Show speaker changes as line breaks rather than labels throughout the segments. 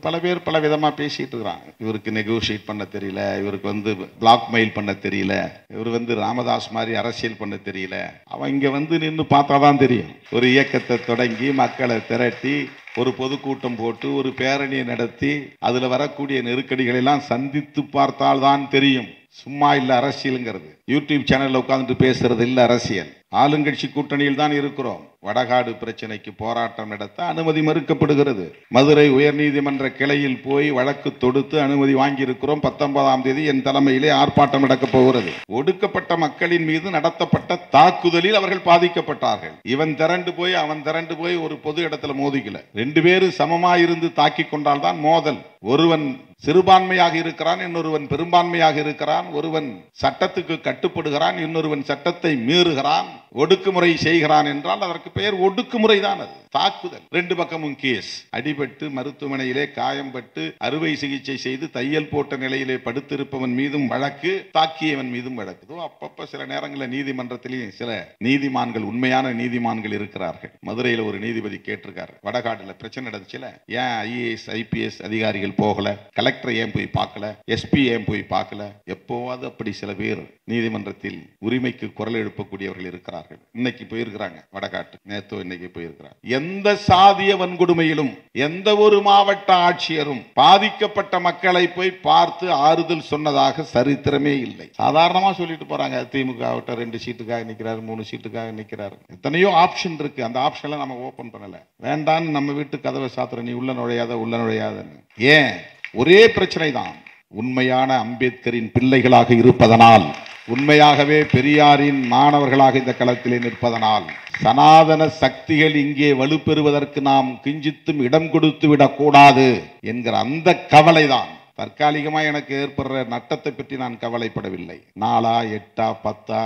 பல பேர் பல விதமாக பேசிட்டு இருக்கிறாங்க. இவருக்கு நெகோஷியேட் பண்ண தெரியல, இவருக்கு பிளாக் மெயில் பண்ண தெரியல, இவர் ராமதாஸ் மாதிரி அரசியல் பண்ண தெரியல. அவன் இங்கே நின்று பார்த்தாதான் தெரியும். ஒரு இயக்கத்தை தொடங்கி மக்களை திரட்டி ஒரு பொதுக்கூட்டம் போட்டு ஒரு பேரணியை நடத்தி அதில் வரக்கூடிய நெருக்கடிகளை எல்லாம் சந்தித்து பார்த்தால்தான் தெரியும். சும்மா இல்லை அரசியலுங்கிறது. யூடியூப் சேனல்ல உட்கார்ந்துட்டு பேசுறது இல்லை அரசியல். ஆளுங்கட்சி கூட்டணியில் தான் இருக்கிறோம். வடகாடு பிரச்சனைக்கு போராட்டம் நடத்த அனுமதி மறுக்கப்படுகிறது. மதுரை உயர்நீதிமன்ற கிளையில் போய் வழக்கு தொடுத்து அனுமதி வாங்கி இருக்கிறோம். 19ஆம் தேதி என் தலைமையிலே ஆர்ப்பாட்டம் நடக்கப் போகிறது. ஒடுக்கப்பட்ட மக்களின் மீது நடத்தப்பட்ட தாக்குதலில் அவர்கள் பாதிக்கப்பட்டார்கள். இவன் திரண்டு போய் அவன் திரண்டு போய் ஒரு பொது இடத்துல மோதிக்கல. 2 பேரும் சமமாயிருந்து தாக்கி கொண்டால் தான் மோதல். ஒருவன் சிறுபான்மையாக இருக்கிறான், இன்னொருவன் பெரும்பான்மையாக இருக்கிறான். ஒருவன் சட்டத்துக்கு கட்டுப்படுகிறான், இன்னொருவன் சட்டத்தை மீறுகிறான், ஒடுக்குமுறை செய்கிறான் என்றால் அதற்கு பெயர் ஒடுக்குமுறை தான். அது தாக்குதல். 2 பக்கமும் கேஸ். அடிபட்டு மருத்துவமனையிலே காயம்பட்டு அறுவை சிகிச்சை செய்து தையல் போட்ட நிலையிலே படுத்திருப்பவன் மீதும் வழக்கு, தாக்கியவன் மீதும் வழக்கு. அப்பப்ப சில நேரங்களில் நீதிமன்றத்திலேயும் சில நீதிமான்கள், உண்மையான நீதிமான்கள் இருக்கிறார்கள். மதுரையில் ஒரு நீதிபதி கேட்டிருக்காரு, வடகாடுல பிரச்சனை நடந்துச்சுல, ஏன் IAS IPS அதிகாரிகள் போகல, கலெக்டர் ஏன் போய் பார்க்கல, SP ஏன் போய் பார்க்கல? எப்போவாது அப்படி சில பேர் நீதிமன்றத்தில் உரிமைக்கு குரல் எழுப்பக்கூடியவர்கள் இருக்கிறார்கள். இன்னைக்கு போயிருக்கிறாங்க வடகாட்டு, நேத்தோ இன்னைக்கு போயிருக்கிறார். எந்த சாதிய வன்கொடுமையிலும் எந்த ஒரு மாவட்ட ஆட்சியரும் பாதிக்கப்பட்ட மக்களை போய் பார்த்து ஆறுதல் சொன்னதாக சரித்திரமே இல்லை. சாதாரணமா சொல்லிட்டு போறாங்க, திமுக 2 சீட்டுக்காக நிக்கிறாரு, 3 சீட்டுக்காக நிக்கிறாரு. எத்தனையோ ஆப்ஷன் இருக்கு. அந்த ஆப்ஷன்ல நம்ம ஓபன் பண்ணல. வேண்டான்னு நம்ம வீட்டு கதவை சாத்துற, நீ உள்ள நுழையாதன்னு. ஏன்? ஒரே பிரச்சனை தான். உண்மையான அம்பேத்கரின் பிள்ளைகளாக இருப்பதனால், உண்மையாகவே பெரியாரின் மாணவர்களாக இந்த களத்திலே நிற்பதனால், சனாதன சக்திகள் இங்கே வலுப்பெறுவதற்கு நாம் கிஞ்சித்தும் இடம் கொடுத்து விடக்கூடாது என்கிற அந்த கவலைதான். தற்காலிகமாக எனக்கு ஏற்படுற நட்டத்தை பற்றி நான் கவலைப்படவில்லை. 4 8 10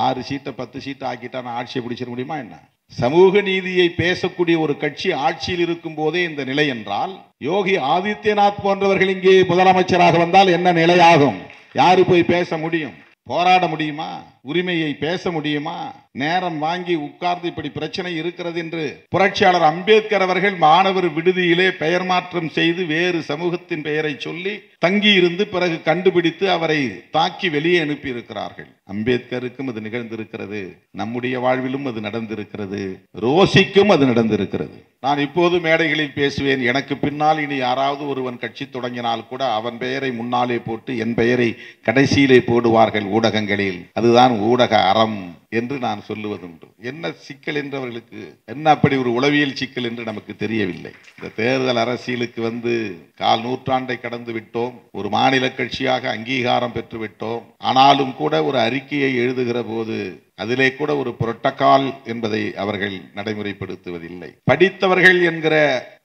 6 சீட்டை 10 சீட்டு ஆக்கிட்டா நான் ஆட்சியை பிடிச்சிட முடியுமா என்ன? சமூக நீதியை பேசக்கூடிய ஒரு கட்சி ஆட்சியில் இருக்கும் போதே இந்த நிலை என்றால், யோகி ஆதித்யநாத் போன்றவர்கள் இங்கே முதலமைச்சராக வந்தால் என்ன நிலையாகும்? யாரு போய் பேச முடியும்? போராட முடியுமா? உரிமையை பேச முடியுமா? நேரம் வாங்கி உட்கார்ந்து இப்படி பிரச்சனை இருக்கிறது என்று புரட்சியாளர் அம்பேத்கர் அவர்கள் மாணவர் விடுதியிலே பெயர் மாற்றம் செய்து வேறு சமூகத்தின் பெயரை சொல்லி தங்கி இருந்து பிறகு கண்டுபிடித்து அவரை தாக்கி வெளியே அனுப்பி இருக்கிறார்கள். அம்பேத்கருக்கும் அது நிகழ்ந்திருக்கிறது, நம்முடைய வாழ்விலும் அது நடந்திருக்கிறது, ரோசிக்கும் அது நடந்திருக்கிறது. நான் இப்போது மேடைகளில் பேசுவேன். எனக்கு பின்னால் இனி யாராவது ஒருவன் கட்சி தொடங்கினால் கூட அவன் பெயரை முன்னாலே போட்டு என் பெயரை கடைசியிலே போடுவார்கள் ஊடகங்களில். அதுதான் ஊடக அறம் என்று நான் சொல்லுவதுண்டு. என்ன சிக்கல் என்று அவர்களுக்கு, என்ன அப்படி ஒரு உளவியல் சிக்கல் என்று நமக்கு தெரியவில்லை. இந்த தேர்தல் அரசியலுக்கு 1/4 நூற்றாண்டை கடந்து விட்டோம். ஒரு மாநில கட்சியாக அங்கீகாரம் பெற்று விட்டோம். ஆனாலும் கூட ஒரு அறிக்கையை எழுதுகிற போது அதிலே கூட ஒரு புரோட்டோகால் என்பதை அவர்கள் நடைமுறைப்படுத்துவதில்லை. படித்தவர்கள் என்கிற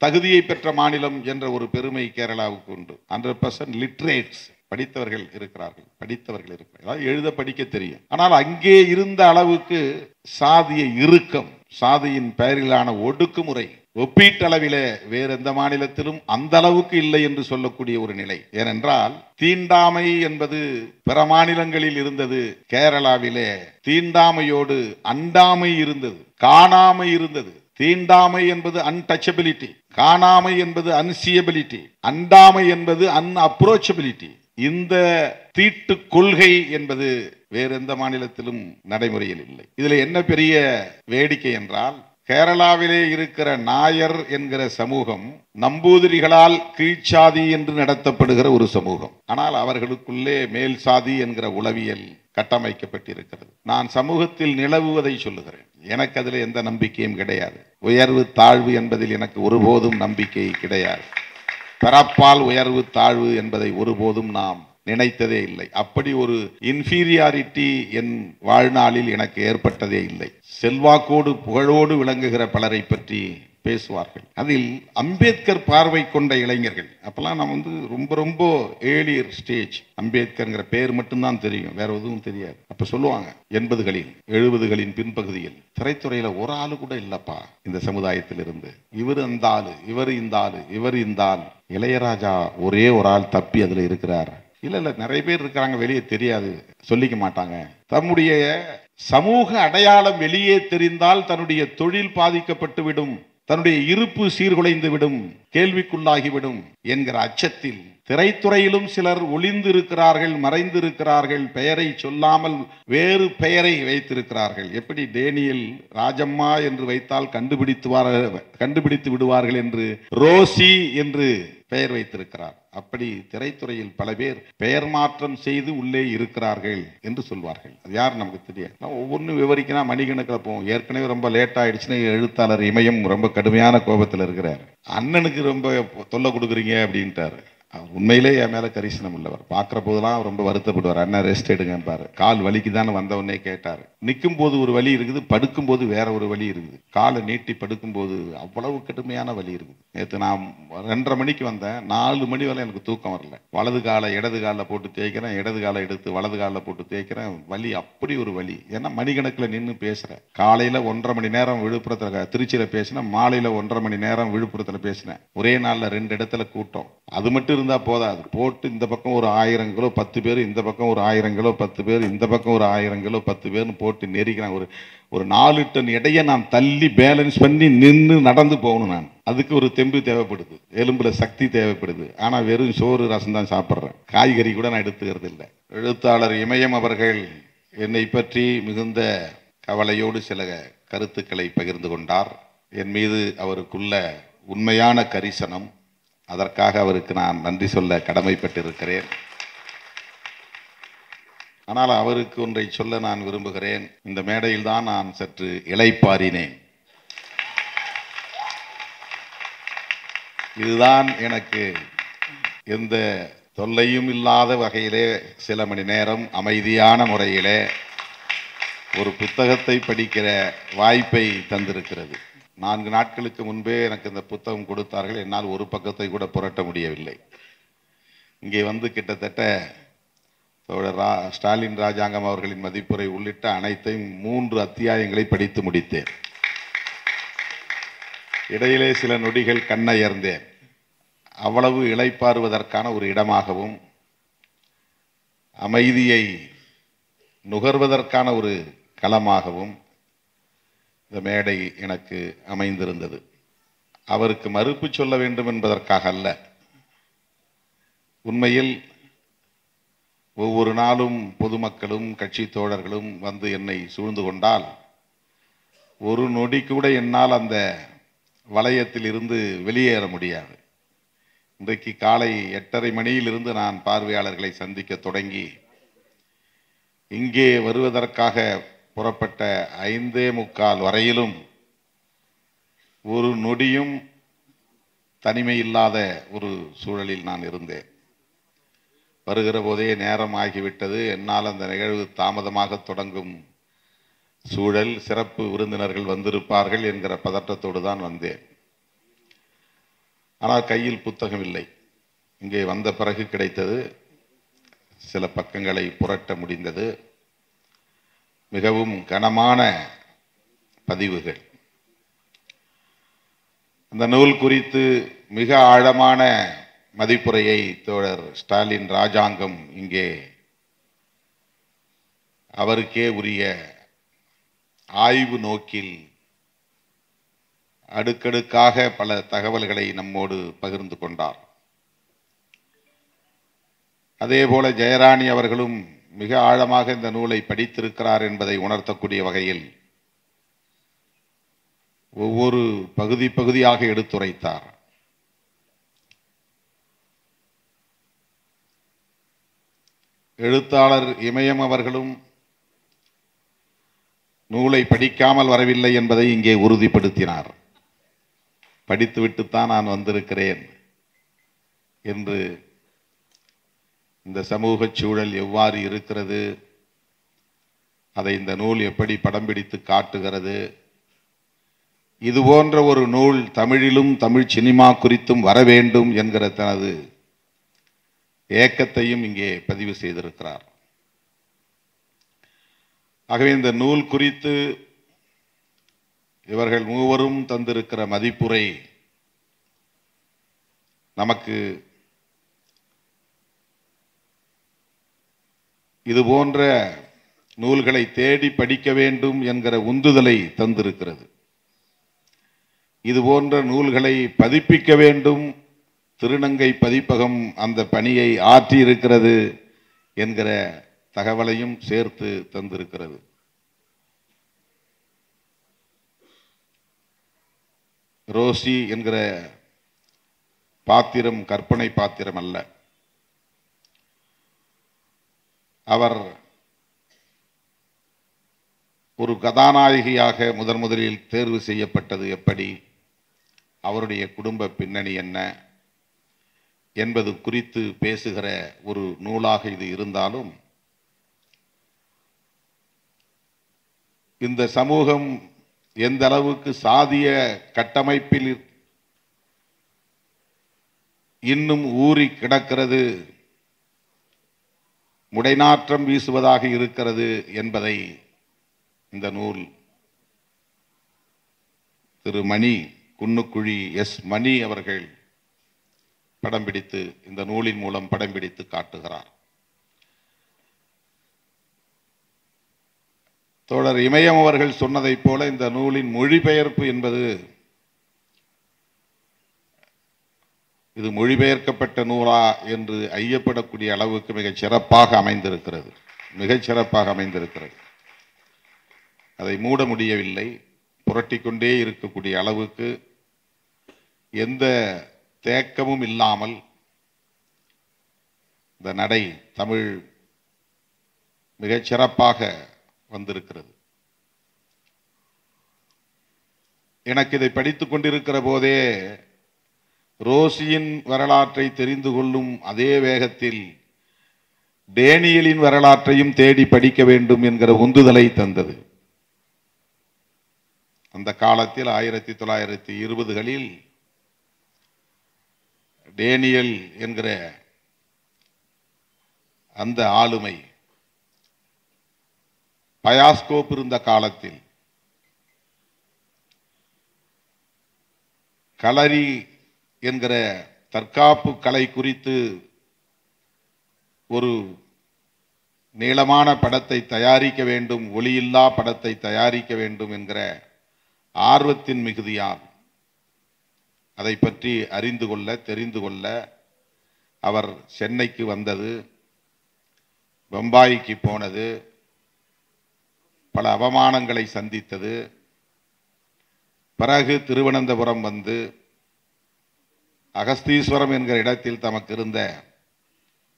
தகுதியை பெற்ற மாநிலம் என்ற ஒரு பெருமை கேரளாவுக்கு உண்டு. 100% லிட்ரேட்ஸ், படித்தவர்கள் இருக்கிறார்கள். அதாவது எழுத படிக்க தெரியும். ஆனால் அங்கே இருந்த அளவுக்கு சாதிய இறுக்கம், சாதியின் பெயரிலான ஒடுக்குமுறை ஒப்பீட்டளவிலே வேறு எந்த மாநிலத்திலும் அந்த அளவுக்கு இல்லை என்று சொல்லக்கூடிய ஒரு நிலை. ஏனென்றால் தீண்டாமை என்பது பிற மாநிலங்களில் இருந்தது. கேரளாவிலே தீண்டாமையோடு அண்டாமை இருந்தது, காணாமை இருந்தது. தீண்டாமை என்பது அன்டச்சபிலிட்டி, காணாமை என்பது அன்சியபிலிட்டி, அண்டாமை என்பது அன்அப்ரோச்சபிலிட்டி. இந்த தீட்டு கொள்கை என்பது வேறு எந்த மாநிலத்திலும் நடைமுறையில் இல்லை. இதுல என்ன பெரிய வேடிக்கை என்றால், கேரளாவிலே இருக்கிற நாயர் என்கிற சமூகம் நம்பூதிரிகளால் கீழ்ச்சாதி என்று நடத்தப்படுகிற ஒரு சமூகம். ஆனால் அவர்களுக்குள்ளே மேல் சாதி என்கிற உளவியல் கட்டமைக்கப்பட்டிருக்கிறது. நான் சமூகத்தில் நிலவுவதை சொல்லுகிறேன். எனக்கு அதில் எந்த நம்பிக்கையும் கிடையாது. உயர்வு தாழ்வு என்பதில் எனக்கு ஒருபோதும் நம்பிக்கை கிடையாது. பிறப்பால் உயர்வு தாழ்வு என்பதை ஒருபோதும் நாம் நினைத்ததே இல்லை. அப்படி ஒரு இன்ஃபீரியாரிட்டி என் வாழ்நாளில் எனக்கு ஏற்பட்டதே இல்லை. செல்வாக்கோடு புகழோடு விளங்குகிற பலரை பற்றி பேசுவார்கள். அதில் அம்பேத்கர் பார்வை கொண்ட இளைஞர்கள், அப்பெல்லாம் நான் ரொம்ப ரொம்ப ஏர்லியர் ஸ்டேஜ், அம்பேத்கர்ங்கிற பேர் மட்டும்தான் தெரியும், வேற எதுவும் தெரியாது. அப்ப சொல்லுவாங்க 80களில் 70களின் பின்பகுதியில் திரைத்துறையில ஒரு ஆளு கூட இல்லப்பா இந்த சமுதாயத்தில் இருந்து, இவர் அந்த ஆளு, இவர் இந்த ஆளு, இவர் இந்த ஆள், இளையராஜா ஒரே ஒரு ஆள் தப்பி அதுல இருக்கிறார். இல்ல நிறைய பேர் இருக்கிறாங்க, வெளியே தெரியாது, சொல்லிக்க மாட்டாங்க. தம்முடைய சமூக அடையாளம் வெளியே தெரிந்தால் தன்னுடைய தொழில் பாதிக்கப்பட்டு விடும் தன்னுடைய இருப்பு சீர்குலைந்து விடும், கேள்விக்குள்ளாகிவிடும் என்கிற அச்சத்தில் திரைத்துறையிலும் சிலர் ஒளிந்து இருக்கிறார்கள், மறைந்து இருக்கிறார்கள், பெயரை சொல்லாமல் வேறு பெயரை வைத்திருக்கிறார்கள். எப்படி டேனியல் ராஜம்மா என்று வைத்தால் கண்டுபிடித்து விடுவார்கள் என்று ரோசி என்று பெயர் வைத்திருக்கிறார். அப்படி திரைத்துறையில் பல பேர் பெயர் மாற்றம் செய்து உள்ளே இருக்கிறார்கள் என்று சொல்வார்கள். அது யார் நமக்கு தெரியாது. ஒவ்வொன்றும் விவரிக்கணும், மணிக்கணக்கில் போவோம். ஏற்கனவே ரொம்ப லேட் ஆயிடுச்சுன்னு எழுத்தாளர் இமயம் ரொம்ப கடுமையான கோபத்தில் இருக்கிறார். அண்ணனுக்கு ரொம்ப தொல்லை கொடுக்குறீங்க அப்படின்ட்டாரு. உண்மையிலே என் மேல கரிசனம் உள்ளவர். பார்க்கிற போதெல்லாம் ரொம்ப வருத்தப்படுவார். அண்ணன் ரெஸ்ட் எடுங்கன்னு. கால் வலிக்குதான் வந்தவொடனே கேட்டார். நிற்கும் போது ஒரு வலி இருக்குது, படுக்கும் போது வேற ஒரு வலி இருக்குது. காலை நீட்டி படுக்கும் போது அவ்வளவு கடுமையான வலி இருக்குது. நேற்று நான் 2:30 மணிக்கு வந்தேன். 4 மணி வரை எனக்கு தூக்கம் வரல. வலது காலை இடது காலில் போட்டு தேய்க்கிறேன், இடது காலை எடுத்து வலது காலில் போட்டு தேய்க்கிறேன். வலி அப்படி ஒரு வலி. ஏன்னா மணிக்கணக்கில் நின்று பேசுறேன். காலையில 1.5 மணி நேரம் விழுப்புரத்தில் திருச்சியில பேசினேன், மாலையில 1.5 மணி நேரம் விழுப்புரத்தில் பேசினேன். ஒரே நாளில் 2 இடத்துல கூட்டம். அது மட்டும் இருந்தா போதாது. போட்டு இந்த பக்கம் ஒரு 1000 கிலோ 10 பேர், இந்த பக்கம் ஒரு 1000 கிலோ 10 பேர், இந்த பக்கம் ஒரு 1000 கிலோ 10 பேர்னு போட்டு நெருக்கிறான். ஒரு 4 டன் எடையை நான் தள்ளி பேலன்ஸ் பண்ணி நின்று நடந்து போகணும். நான் அதுக்கு ஒரு தெம்பு தேவைப்படுது, எலும்புல சக்தி தேவைப்படுது. ஆனா வெறும் சோறு ரசம் தான் சாப்பிட்றேன். காய்கறி கூட நான் எடுத்துக்கிறது இல்லை. எழுத்தாளர் இமயம் அவர்கள் என்னை பற்றி மிகுந்த கவலையோடு சில கருத்துக்களை பகிர்ந்து கொண்டார். என் மீது அவருக்குள்ள உண்மையான கரிசனம். அதற்காக அவருக்கு நான் நன்றி சொல்ல கடமைப்பட்டிருக்கிறேன். ஆனால் அவருக்கு ஒன்றை சொல்ல நான் விரும்புகிறேன். இந்த மேடையில் தான் நான் சற்று இளைப்பாறினேன். இதுதான் எனக்கு எந்த தொல்லையும் இல்லாத வகையிலே சில மணி நேரம் அமைதியான முறையிலே ஒரு புத்தகத்தை படிக்கிற வாய்ப்பை தந்திருக்கிறது. 4 நாட்களுக்கு முன்பே எனக்கு இந்த புத்தகம் கொடுத்தார்கள். என்னால் ஒரு பக்கத்தை கூட புரட்ட முடியவில்லை. இங்கே வந்து கிட்டத்தட்ட ஸ்டாலின் ராஜாங்கம் அவர்களின் மதிப்புரை உள்ளிட்ட அனைத்தையும் 3 அத்தியாயங்களை படித்து முடித்தேன். இடையிலே சில நொடிகள் கண்ணயர்ந்தேன். அவ்வளவு இளைப்பாறுவதற்கான ஒரு இடமாகவும் அமைதியை நுகர்வதற்கான ஒரு களமாகவும் இந்த மேடை எனக்கு அமைந்திருந்தது. அவருக்கு மறுப்பு சொல்ல வேண்டும் என்பதற்காக அல்ல. உண்மையில் ஒவ்வொரு நாளும் பொதுமக்களும் கட்சி தோழர்களும் வந்து என்னை சூழ்ந்து கொண்டால் ஒரு நொடி கூட என்னால் அந்த வளையத்தில் இருந்து வெளியேற முடியாது. இன்றைக்கு காலை 8:30 மணியிலிருந்து நான் பார்வையாளர்களை சந்திக்க தொடங்கி இங்கே வருவதற்காக புறப்பட்ட 5:45 வரையிலும் ஒரு நொடியும் தனிமை இல்லாத ஒரு சூழலில் நான் இருந்தேன். வருகிற போதே நேரம் ஆகிவிட்டது. என்னால் அந்த நிகழ்வு தாமதமாக தொடங்கும் சூழல், சிறப்பு விருந்தினர்கள் வந்திருப்பார்கள் என்கிற பதற்றத்தோடு தான் வந்தேன். ஆனால் கையில் புத்தகம் இல்லை. இங்கே வந்த பிறகு கிடைத்தது. சில பக்கங்களை புரட்ட முடிந்தது. மிகவும் கனமான பதிவுகள். அந்த நூல் குறித்து மிக ஆழமான மதிப்புரையை தோழர் ஸ்டாலின் ராஜாங்கம் இங்கே அவருக்கே உரிய ஆய்வு நோக்கில் அடுக்கடுக்காக பல தகவல்களை நம்மோடு பகிர்ந்து கொண்டார். அதேபோல ஜெயராணி அவர்களும் மிக ஆழமாக இந்த நூலை படித்திருக்கிறார் என்பதை உணர்த்தக்கூடிய வகையில் ஒவ்வொரு பகுதியாக எடுத்துரைத்தார். எழுத்தாளர் இமயம் அவர்களும் நூலை படிக்காமல் வரவில்லை என்பதை இங்கே உறுதிப்படுத்தினார். படித்துவிட்டுத்தான் நான் வந்திருக்கிறேன் என்று, இந்த சமூக சூழல் எவ்வாறு இருக்கிறது, அதை இந்த நூல் எப்படி படம் பிடித்து காட்டுகிறது, இது போன்ற ஒரு நூல் தமிழிலும் தமிழ் சினிமா குறித்தும் வர வேண்டும் என்கிற தனது ஏக்கத்தையும் இங்கே பதிவு செய்திருக்கிறார். ஆகவே இந்த நூல் குறித்து இவர்கள் மூவரும் தந்திருக்கிற மதிப்புரை நமக்கு இது போன்ற நூல்களை தேடி படிக்க வேண்டும் என்கிற உந்துதலை தந்திருக்கிறது. இது போன்ற நூல்களை பதிப்பிக்க வேண்டும். திருநங்கை பதிப்பகம் அந்த பணியை ஆற்றி இருக்கிறது என்கிற தகவலையும் சேர்த்து தந்திருக்கிறது. ரோசி என்கிற பாத்திரம் கற்பனை பாத்திரம் அல்ல. அவர் ஒரு கதாநாயகியாக முதலில் தேர்வு செய்யப்பட்டது எப்படி, அவருடைய குடும்ப பின்னணி என்ன என்பது குறித்து பேசுகிற ஒரு நூலாக இது இருந்தாலும், இந்த சமூகம் எந்த அளவுக்கு சாதிய கட்டமைப்பில் இன்னும் ஊறி கிடக்கிறது, முடைநாற்றம் வீசுவதாக இருக்கிறது என்பதை இந்த நூல் திரு மணி குன்னுக்குழி எஸ் மணி அவர்கள் படம் பிடித்து இந்த நூலின் மூலம் படம் பிடித்து காட்டுகிறார். தோழர் இமயம் அவர்கள் சொன்னதைப் போல இந்த நூலின் மொழிபெயர்ப்பு என்பது இது மொழிபெயர்க்கப்பட்ட நூலா என்று ஐயப்படக்கூடிய அளவுக்கு மிகச் சிறப்பாக அமைந்திருக்கிறது. அதை மூட முடியவில்லை. புரட்டிக்கொண்டே இருக்கக்கூடிய அளவுக்கு எந்த தேக்கமும் இல்லாமல் இந்த நடை தமிழ் மிகச் சிறப்பாக வந்திருக்கிறது. எனக்கு இதை படித்துக் கொண்டிருக்கிற போதே ரோசியின் வரலாற்றை தெரிந்து கொள்ளும் அதே வேகத்தில் டேனியலின் வரலாற்றையும் தேடி படிக்க வேண்டும் என்கிற உந்துதலை தந்தது. அந்த காலத்தில் 1920களில் டேனியல் என்கிற அந்த ஆளுமை பயாஸ்கோப் இருந்த காலத்தில் களரி என்கிற தற்காப்பு கலை குறித்து ஒரு நீளமான படத்தை தயாரிக்க வேண்டும், ஒளியில்லா படத்தை தயாரிக்க வேண்டும் என்கிற ஆர்வத்தின் மிகுதியால் அதை பற்றி அறிந்து கொள்ள தெரிந்து கொள்ள அவர் சென்னைக்கு வந்தது, பம்பாய்க்கு போனது, பல அவமானங்களை சந்தித்தது. பிறகு திருவனந்தபுரம் வந்து அகஸ்தீஸ்வரம் என்கிற இடத்தில் தமக்கு இருந்த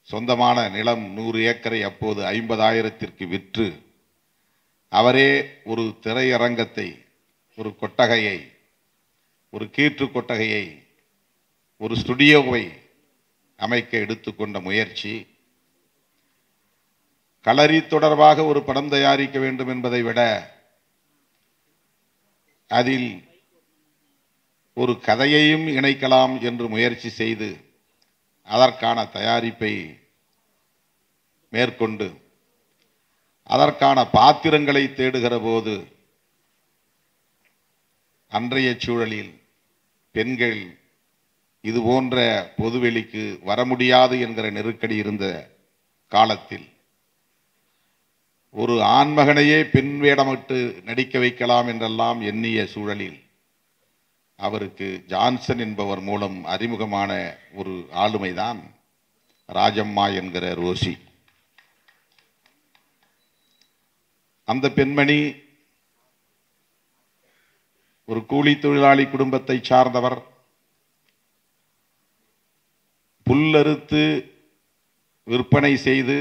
சொந்தமான நிலம் 100 ஏக்கரை அப்போது 50,000ற்கு விற்று அவரே ஒரு திரையரங்கத்தை, ஒரு கொட்டகையை, ஒரு கீற்று கொட்டகையை, ஒரு ஸ்டுடியோவை அமைக்க எடுத்துக்கொண்ட முயற்சி, களரி தொடர்பாக ஒரு படம் தயாரிக்க வேண்டும் என்பதை விட அதில் ஒரு கதையையும் இணைக்கலாம் என்று முயற்சி செய்து அதற்கான தயாரிப்பை மேற்கொண்டு அதற்கான பாத்திரங்களை தேடுகிற போது அன்றைய சூழலில் பெண்கள் இது போன்ற பொதுவெளிக்கு வர முடியாது என்கிற நெருக்கடி இருந்த காலத்தில் ஒரு ஆண்மகனையே பெண் வேடமிட்டு நடிக்க வைக்கலாம் என்றெல்லாம் எண்ணிய சூழலில் அவருக்கு ஜான்சன் என்பவர் மூலம் அறிமுகமான ஒரு ஆளுமைதான் ராஜம்மா என்கிற ரோசி. அந்த பெண்மணி ஒரு கூலி தொழிலாளி குடும்பத்தை சார்ந்தவர். புல்லறுத்து விற்பனை செய்து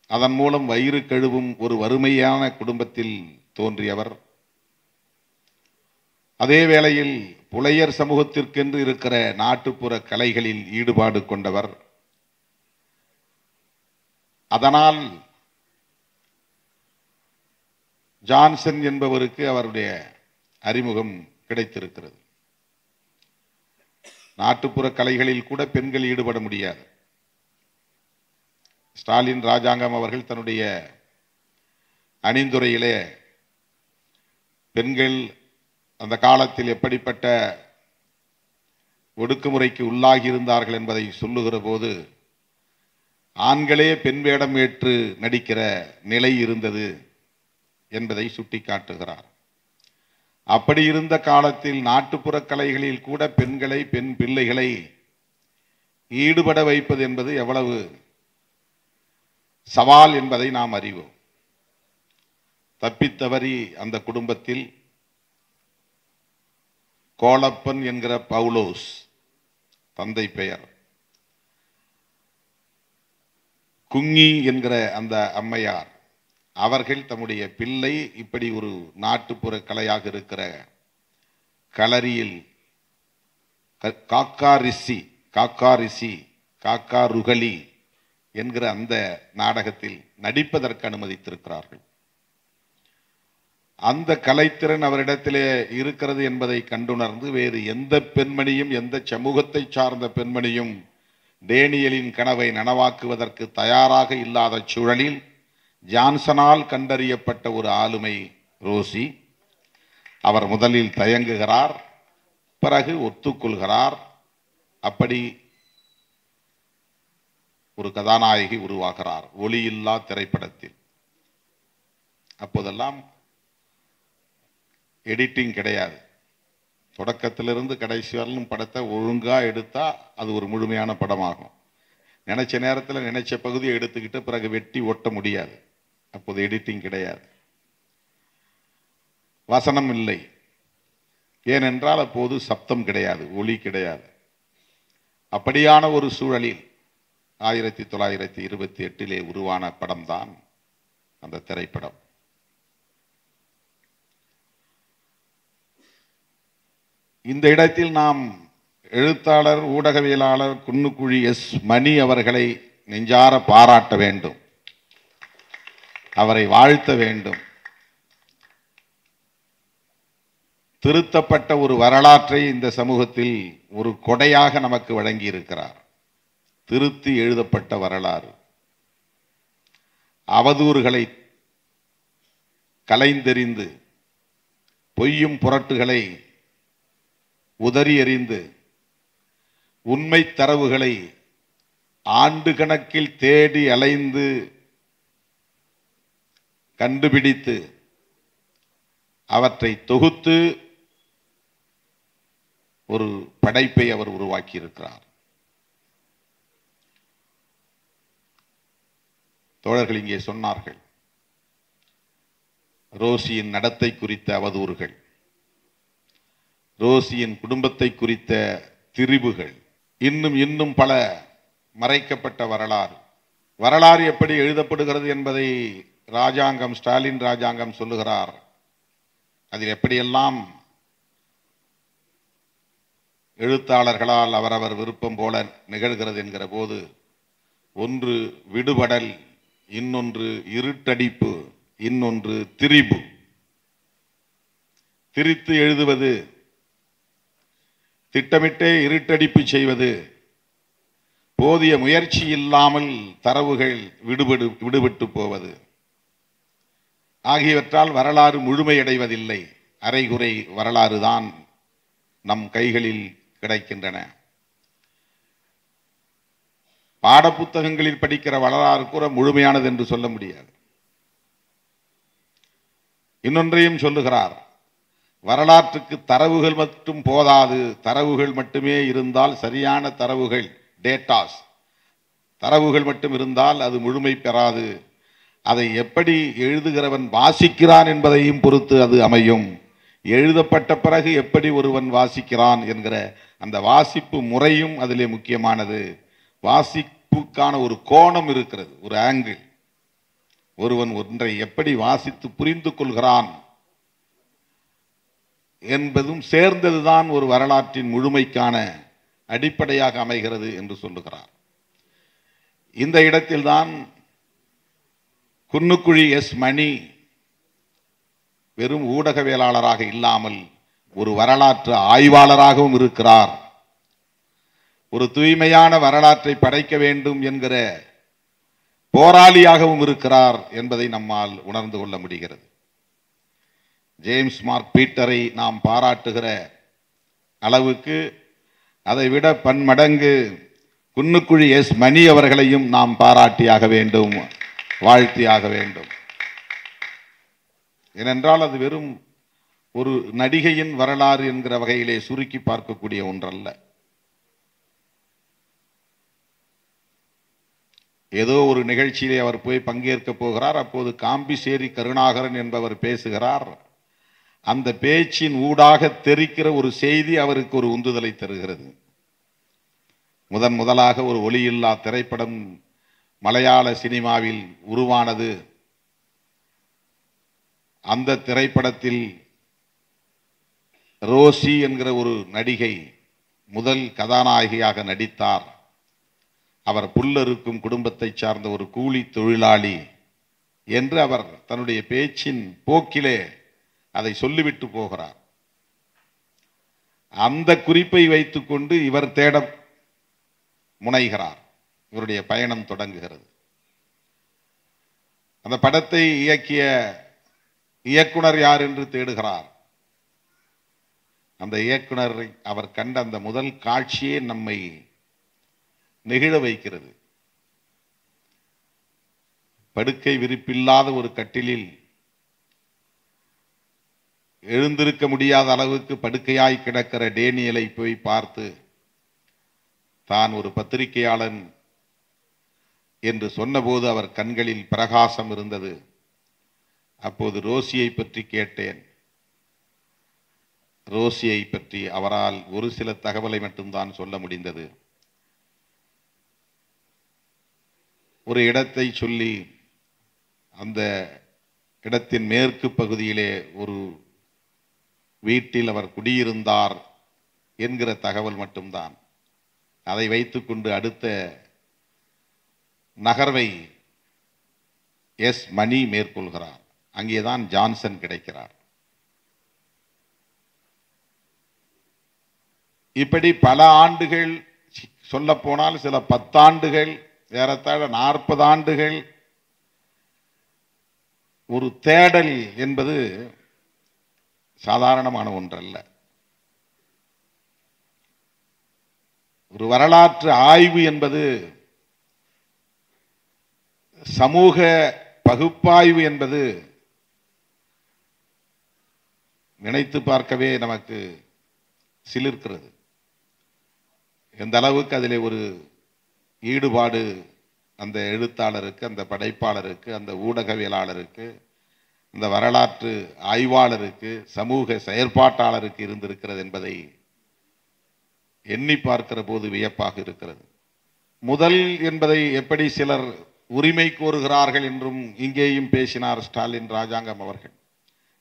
அதன் மூலம் வயிறு கழுவும் ஒரு வறுமையான குடும்பத்தில் தோன்றியவர். அதே வேளையில் புலையர் சமூகத்திற்கென்று இருக்கிற நாட்டுப்புற கலைகளில் ஈடுபாடு கொண்டவர். அதனால் ஜான்சன் என்பவருக்கு அவருடைய அறிமுகம் கிடைத்திருக்கிறது. நாட்டுப்புற கலைகளில் கூட பெண்கள் ஈடுபட முடியாது. ஸ்டாலின் ராஜாங்கம் அவர்கள் தன்னுடைய அணிந்துரையிலே பெண்கள் அந்த காலத்தில் எப்படிப்பட்ட ஒடுக்குமுறைக்கு உள்ளாகி இருந்தார்கள் என்பதை சொல்லுகிற போது ஆண்களே பெண் வேடம் ஏற்று நடிக்கிற நிலை இருந்தது என்பதை சுட்டிக்காட்டுகிறார். அப்படி இருந்த காலத்தில் நாட்டுப்புற கலைகளில் கூட பெண்களை, பெண் பிள்ளைகளை ஈடுபட வைப்பது என்பது எவ்வளவு சவால் என்பதை நாம் அறிவோம். தப்பித்தவறி அந்த குடும்பத்தில் கோலப்பன் என்கிற பவுலோஸ், தந்தை பெயர், குங்கி என்கிற அந்த அம்மையார், அவர்கள் தம்முடைய பிள்ளை இப்படி ஒரு நாட்டுப்புற கலையாக இருக்கிற களரியில் காக்காருகலி என்கிற அந்த நாடகத்தில் நடிப்பதற்கு அனுமதித்திருக்கிறார்கள். அந்த கலைத்திறன் அவரிடத்திலே இருக்கிறது என்பதை கண்டுணர்ந்து வேறு எந்த பெண்மணியும், எந்த சமூகத்தை சார்ந்த பெண்மணியும் டேனியலின் கனவை நனவாக்குவதற்கு தயாராக இல்லாத சூழலில் ஜான்சனால் கண்டறியப்பட்ட ஒரு ஆளுமை ரோசி. அவர் முதலில் தயங்குகிறார், பிறகு ஒத்துக்கொள்கிறார். அப்படி ஒரு கதாநாயகி உருவாகிறார் ஒளியில்லா திரைப்படத்தில். அப்போதெல்லாம் எடிட்டிங் கிடையாது. தொடக்கத்திலிருந்து கடைசி வரலும் படத்தை ஒழுங்கா எடுத்தா அது ஒரு முழுமையான படமாகும். நினைச்ச நேரத்தில் நினைச்ச பகுதியை எடுத்துக்கிட்டு பிறகு வெட்டி ஒட்ட முடியாது. அப்போது எடிட்டிங் கிடையாது, வசனம் இல்லை. ஏனென்றால் அப்போது சப்தம் கிடையாது, ஒளி கிடையாது. அப்படியான ஒரு சூழலில் 1928 உருவான படம்தான் அந்த திரைப்படம். இந்த இடத்தில் நாம் எழுத்தாளர், ஊடகவியலாளர் குன்னுக்குழி எஸ். மணி அவர்களை நெஞ்சார பாராட்ட வேண்டும், அவரை வாழ்த்த வேண்டும். திருத்தப்பட்ட ஒரு வரலாற்றை இந்த சமூகத்தில் ஒரு கொடையாக நமக்கு வழங்கி இருக்கிறார். திருத்தி எழுதப்பட்ட வரலாறு, அவதூறுகளை கலைந்தெறிந்து, பொய்யும் புரட்டுகளை உதறி எறிந்து, உண்மை தரவுகளை ஆண்டு கணக்கில் தேடி அலைந்து கண்டுபிடித்து அவற்றை தொகுத்து ஒரு படைப்பை அவர் உருவாக்கி இருக்கிறார். தோழர்கள் இங்கே சொன்னார்கள், ரோசியின் நடத்தை குறித்த அவதூறுகள், ரோசியின் குடும்பத்தை குறித்த திரிவுகள், இன்னும் பல மறைக்கப்பட்ட வரலாறு. வரலாறு எப்படி எழுதப்படுகிறது என்பதை ராஜாங்கம், ஸ்டாலின் ராஜாங்கம் சொல்லுகிறார். அதில் எப்படியெல்லாம் எழுத்தாளர்களால் அவரவர் விருப்பம் போல நிகழ்கிறது என்கிற போது, ஒன்று விடுபடல், இன்னொன்று இருட்டடிப்பு, இன்னொன்று திரிபு. திரித்து எழுதுவது, திட்டமிட்டே இருட்டடிப்பு செய்வது, போதிய முயற்சி இல்லாமல் தரவுகள் விடுபட்டு போவது ஆகியவற்றால் வரலாறு முழுமையடைவதில்லை. அரைகுறை வரலாறு தான் நம் கைகளில் கிடைக்கின்றன. பாடப்புத்தகங்களில் படிக்கிற வரலாறு கூட முழுமையானது என்று சொல்ல முடியாது. இன்னொன்றையும் சொல்லுகிறார், வரலாற்றுக்கு தரவுகள் மட்டும் போதாது, தரவுகள் மட்டுமே இருந்தால், சரியான தரவுகள், டேட்டாஸ், தரவுகள் மட்டும் இருந்தால் அது முழுமை பெறாது. அதை எப்படி எழுதுகிறவன் வாசிக்கிறான் என்பதையும் பொறுத்து அது அமையும். எழுதப்பட்ட பிறகு எப்படி ஒருவன் வாசிக்கிறான் என்கிற அந்த வாசிப்பு முறையும் அதிலே முக்கியமானது. வாசிப்புக்கான ஒரு கோணம் இருக்கிறது, ஒரு ஆங்கிள். ஒருவன் ஒன்றை எப்படி வாசித்து புரிந்து கொள்கிறான் என்பதும் சேர்ந்ததுதான் ஒரு வரலாற்றின் முழுமைக்கான அடிப்படையாக அமைகிறது என்று சொல்லுகிறார். இந்த இடத்தில்தான் குன்னுக்குழி எஸ். மணி வெறும் ஊடகவியலாளராக இல்லாமல் ஒரு வரலாற்று ஆய்வாளராகவும் இருக்கிறார். ஒரு தூய்மையான வரலாற்றை படைக்க வேண்டும் என்கிற போராளியாகவும் இருக்கிறார் என்பதை நம்மால் உணர்ந்து கொள்ள முடிகிறது. ஜேம்ஸ் மார்க் பீட்டரை நாம் பாராட்டுகிற அளவுக்கு அதைவிட பன்மடங்கு குன்னுக்குழி எஸ். மணி அவர்களையும் நாம் பாராட்டியாக வேண்டும், வாழ்த்தியாக வேண்டும். ஏனென்றால் அது வெறும் ஒரு நடிகையின் வரலாறு என்கிற வகையிலே சுருக்கி பார்க்கக்கூடிய ஒன்றல்ல. ஏதோ ஒரு நிகழ்ச்சியிலே அவர் போய் பங்கேற்க போகிறார். அப்போது காம்பிசேரி கருணாகரன் என்பவர் பேசுகிறார். அந்த பேச்சின் ஊடாக தெரிக்கிற ஒரு செய்தி அவருக்கு ஒரு உந்துதலை தருகிறது. முதலாக ஒரு ஒளியில்லா திரைப்படம் மலையாள சினிமாவில் உருவானது. அந்த திரைப்படத்தில் ரோசி என்கிற ஒரு நடிகை முதல் கதாநாயகியாக நடித்தார். அவர் புல்லறுக்கும் குடும்பத்தை சார்ந்த ஒரு கூலி தொழிலாளி என்று அவர் தன்னுடைய பேச்சின் போக்கிலே அதை சொல்லிவிட்டு போகிறார். அந்த குறிப்பை வைத்துக்கொண்டு இவர் தேட முனைகிறார். இவருடைய பயணம் தொடங்குகிறது. அந்த படத்தை இயக்கிய இயக்குனர் யார் என்று தேடுகிறார். அந்த இயக்குனரை அவர் கண்ட அந்த முதல் காட்சியே நம்மை நெகிழ வைக்கிறது. படுக்கை விரிப்பில்லாத ஒரு கட்டிலில் எழுந்திருக்க முடியாத அளவுக்கு படுக்கையாய் கிடக்கிற டேனியலை போய் பார்த்து தான் ஒரு பத்திரிகையாளன் என்று சொன்னபோது அவர் கண்களில் பிரகாசம் இருந்தது. அப்போது ரோசியை பற்றி கேட்டேன். ரோசியை பற்றி அவரால் ஒரு சில தகவலை மட்டும்தான் சொல்ல முடிந்தது. ஒரு இடத்தை சொல்லி அந்த இடத்தின் மேற்கு பகுதியிலே ஒரு வீட்டில் அவர் குடியிருந்தார் என்கிற தகவல் மட்டும்தான். அதை வைத்துக்கொண்டு அடுத்த நகர்வை எஸ் மணி மேற்கொள்கிறார். அங்கேதான் ஜான்சன் கிடைக்கிறார். இப்படி பல ஆண்டுகள், சொல்ல போனால் சில 10 ஆண்டுகள், ஏறத்தாழ 40 ஆண்டுகள் ஒரு தேடல் என்பது சாதாரணமான ஒன்றல்ல. ஒரு வரலாற்று ஆய்வு என்பது, சமூக பகுப்பாய்வு என்பது நினைத்து பார்க்கவே நமக்கு சிலிர்க்கிறது. எந்த அளவுக்கு அதிலே ஒரு ஈடுபாடு அந்த எழுத்தாளருக்கு, அந்த படைப்பாளருக்கு, அந்த ஊடகவியலாளருக்கு, அந்த வரலாற்று ஆய்வாளருக்கு, சமூக செயற்பாட்டாளருக்கு இருந்திருக்கிறது என்பதை எண்ணி பார்க்கிற போது வியப்பாக இருக்கிறது. முதல் என்பதை எப்படி சிலர் உரிமை கோருகிறார்கள் என்றும் இங்கேயும் பேசினார் ஸ்டாலின் ராஜாங்கம் அவர்கள்.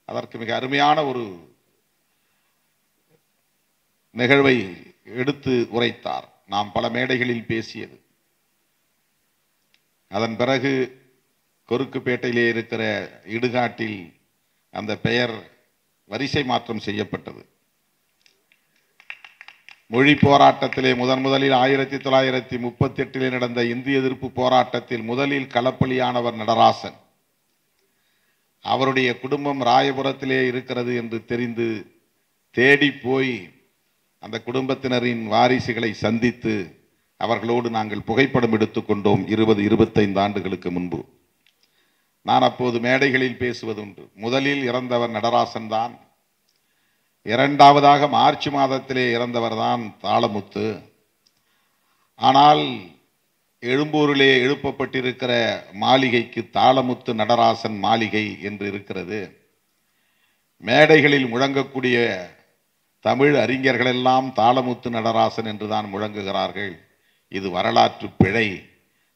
அதற்கு மிக அருமையான ஒரு நிகழ்வை எடுத்து உரைத்தார். நாம் பல மேடைகளில் பேசியது. அதன் பிறகு கொருக்குப்பேட்டையிலே இருக்கிற இடுகாட்டில் அந்த பெயர் வரிசை மாற்றம் செய்யப்பட்டது. மொழி போராட்டத்திலே முதலில் 1938 நடந்த இந்திய எதிர்ப்பு போராட்டத்தில் முதலில் களப்பலியானவர் நடராசன். அவருடைய குடும்பம் ராயபுரத்திலே இருக்கிறது என்று தெரிந்து தேடி போய் அந்த குடும்பத்தினரின் வாரிசுகளை சந்தித்து அவர்களோடு நாங்கள் புகைப்படம் எடுத்துக்கொண்டோம் 20-25 ஆண்டுகளுக்கு முன்பு. நான் அப்போது மேடைகளில் பேசுவதுண்டு. முதலில் இறந்தவர் நடராசன் தான். இரண்டாவதாக மார்ச் மாதத்திலே இறந்தவர் தான் தாளமுத்து. ஆனால் எழும்பூரிலே எழுப்பப்பட்டிருக்கிற மாளிகைக்கு தாளமுத்து நடராசன் மாளிகை என்று இருக்கிறது. மேடைகளில் முழங்கக்கூடிய தமிழ் அறிஞர்களெல்லாம் தாளமுத்து நடராசன் என்றுதான் முழங்குகிறார்கள். இது வரலாற்று பிழை.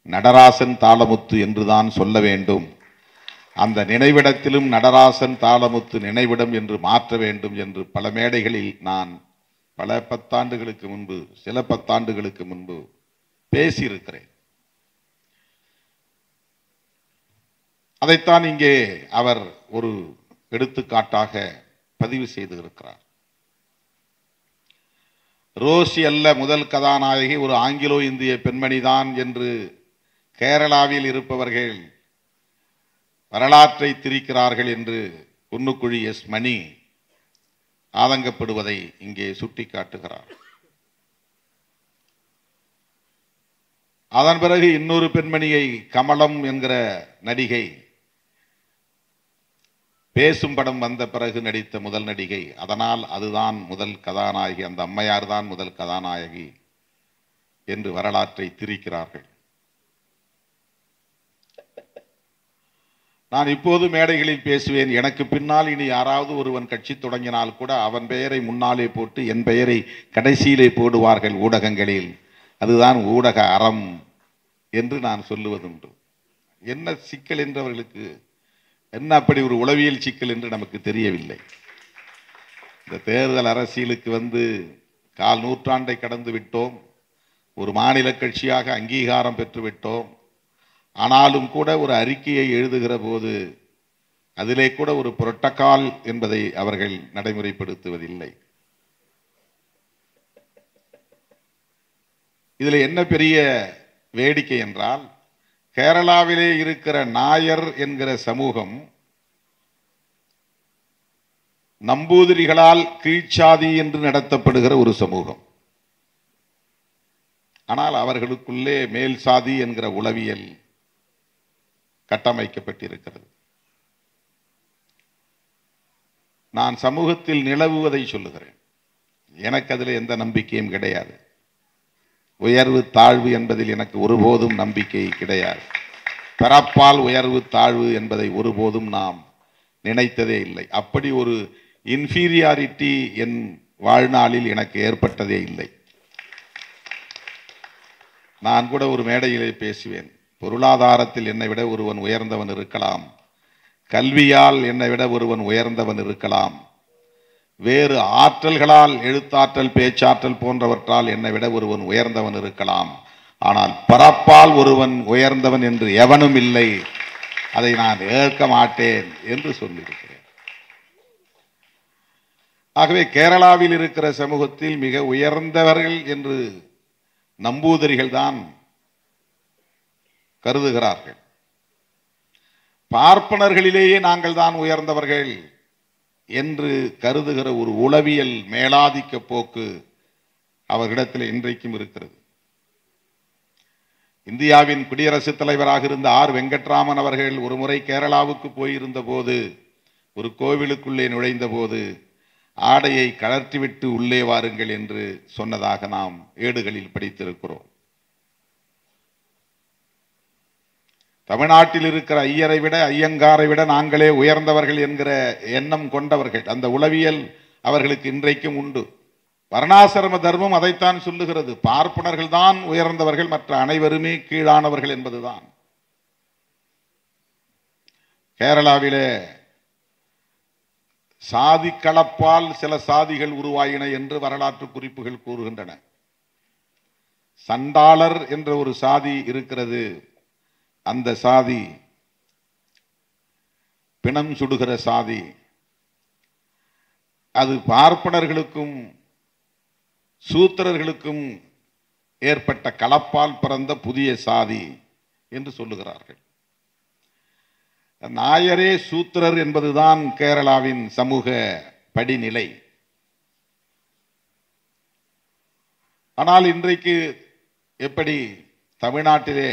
நடராசன் தாளமுத்து என்றுதான் சொல்ல வேண்டும். அந்த நினைவிடத்திலும் நடராசன் தாளமுத்து நினைவிடம் என்று மாற்ற வேண்டும் என்று பல மேடைகளில் நான் பல 10 ஆண்டுகளுக்கு முன்பு, சில 10 ஆண்டுகளுக்கு முன்பு பேசியிருக்கிறேன். அதைத்தான் இங்கே அவர் ஒரு எடுத்துக்காட்டாக பதிவு செய்திருக்கிறார். ரோசி அல்ல முதல் கதாநாயகி, ஒரு ஆங்கிலோ இந்திய பெண்மணிதான் என்று கேரளாவில் இருப்பவர்கள் வரலாற்றை திரிக்கிறார்கள் என்று குன்னுக்குழி எஸ் மணி ஆதங்கப்படுவதை இங்கே சுட்டிக்காட்டுகிறார். அதன் பிறகு இன்னொரு பெண்மணியை, கமலம் என்கிற நடிகை, பேசும் படம் வந்த பிறகு நடித்த முதல் நடிகை, அதனால் அதுதான் முதல் கதாநாயகி, அந்த அம்மையார் தான் முதல் கதாநாயகி என்று வரலாற்றை திரிக்கிறார்கள். நான் இப்போது மேடைகளில் பேசுவேன். எனக்கு பின்னால் இனி யாராவது ஒருவன் கட்சி தொடங்கினால் கூட அவன் பெயரை முன்னாலே போட்டு என் பெயரை கடைசியிலே போடுவார்கள் ஊடகங்களில். அதுதான் ஊடக அறம் என்று நான் சொல்லுவதுண்டு. என்ன சிக்கல் என்றவர்களுக்கு என்ன அப்படி ஒரு உளவியல் சிக்கல் என்று நமக்கு தெரியவில்லை. இந்த தேர்தல் அரசியலுக்கு வந்து கால் நூற்றாண்டை கடந்து விட்டோம். ஒரு மாநில கட்சியாக அங்கீகாரம் பெற்றுவிட்டோம். ஆனாலும் கூட ஒரு அறிக்கையை எழுதுகிற போது அதிலே கூட ஒரு புரோட்டோகால் என்பதை அவர்கள் நடைமுறைப்படுத்துவதில்லை. இதில் என்ன பெரிய வேடிக்கை என்றால், கேரளாவிலே இருக்கிற நாயர் என்கிற சமூகம் நம்பூதிரிகளால் கீழ்ச்சாதி என்று நடத்தப்படுகிற ஒரு சமூகம். ஆனால் அவர்களுக்குள்ளே மேல் சாதி என்கிற உளவியல் கட்டமைக்கப்பட்டிருக்கிறது. நான் சமூகத்தில் நிலவுவதை சொல்லுகிறேன். எனக்கு அதில் எந்த நம்பிக்கையும் கிடையாது. உயர்வு தாழ்வு என்பதில் எனக்கு ஒருபோதும் நம்பிக்கை கிடையாது. பிறப்பால் உயர்வு தாழ்வு என்பதை ஒருபோதும் நாம் நினைத்ததே இல்லை. அப்படி ஒரு இன்ஃபீரியாரிட்டி என் வாழ்நாளில் எனக்கு ஏற்பட்டதே இல்லை. நான் கூட ஒரு மேடையிலே பேசுவேன். பொருளாதாரத்தில் என்னை விட ஒருவன் உயர்ந்தவன் இருக்கலாம், கல்வியால் என்னை விட ஒருவன் உயர்ந்தவன் இருக்கலாம், வேறு ஆற்றல்களால் எழுத்தாற்றல் பேச்சாற்றல் போன்றவற்றால் என்னை விட ஒருவன் உயர்ந்தவன் இருக்கலாம். ஆனால் பரப்பால் ஒருவன் உயர்ந்தவன் என்று எவனும் இல்லை. அதை நான் ஏற்க மாட்டேன் என்று சொல்லியிருக்கிறேன். ஆகவே கேரளாவில் இருக்கிற சமூகத்தில் மிக உயர்ந்தவர்கள் என்று நம்பூதிரிகள் தான் கருதுகிறார்கள். பார்ப்பனர்களிலேயே நாங்கள் தான் உயர்ந்தவர்கள் என்று கருதுகிற ஒரு உளவியல் மேலாதிக்க போக்கு அவர்களிடத்தில் இன்றைக்கும் இருக்கிறது. இந்தியாவின் குடியரசுத் தலைவராக இருந்த ஆர் வெங்கட்ராமன் அவர்கள் ஒரு முறை கேரளாவுக்கு போயிருந்த போது ஒரு கோவிலுக்குள்ளே நுழைந்த போது ஆடையை கழற்றிவிட்டு உள்ளே வாருங்கள் என்று சொன்னதாக நாம் ஏடுகளில் படித்திருக்கிறோம். தமிழ்நாட்டில் இருக்கிற ஐயரை விட ஐயங்காரை விட நாங்களே உயர்ந்தவர்கள் என்கிற எண்ணம் கொண்டவர்கள், அந்த உளவியல் அவர்களுக்கு இன்றைக்கும் உண்டு. வர்ணாசிரம தர்மம் அதைத்தான் சொல்லுகிறது. பார்ப்பனர்கள் தான் உயர்ந்தவர்கள், மற்ற அனைவருமே கீழானவர்கள் என்பதுதான். கேரளாவிலே சாதி கலப்பால் சில சாதிகள் உருவாயின என்று வரலாற்று குறிப்புகள் கூறுகின்றன. சண்டாளர் என்ற ஒரு சாதி இருக்கிறது. அந்த சாதி பிணம் சுடுகிற சாதி. அது பார்ப்பனர்களுக்கும் சூத்திரர்களுக்கும் ஏற்பட்ட கலப்பால் பிறந்த புதிய சாதி என்று சொல்லுகிறார்கள். நாயரே சூத்திரர் என்பதுதான் கேரளாவின் சமூக படிநிலை. ஆனால் இன்றைக்கு எப்படி தமிழ்நாட்டிலே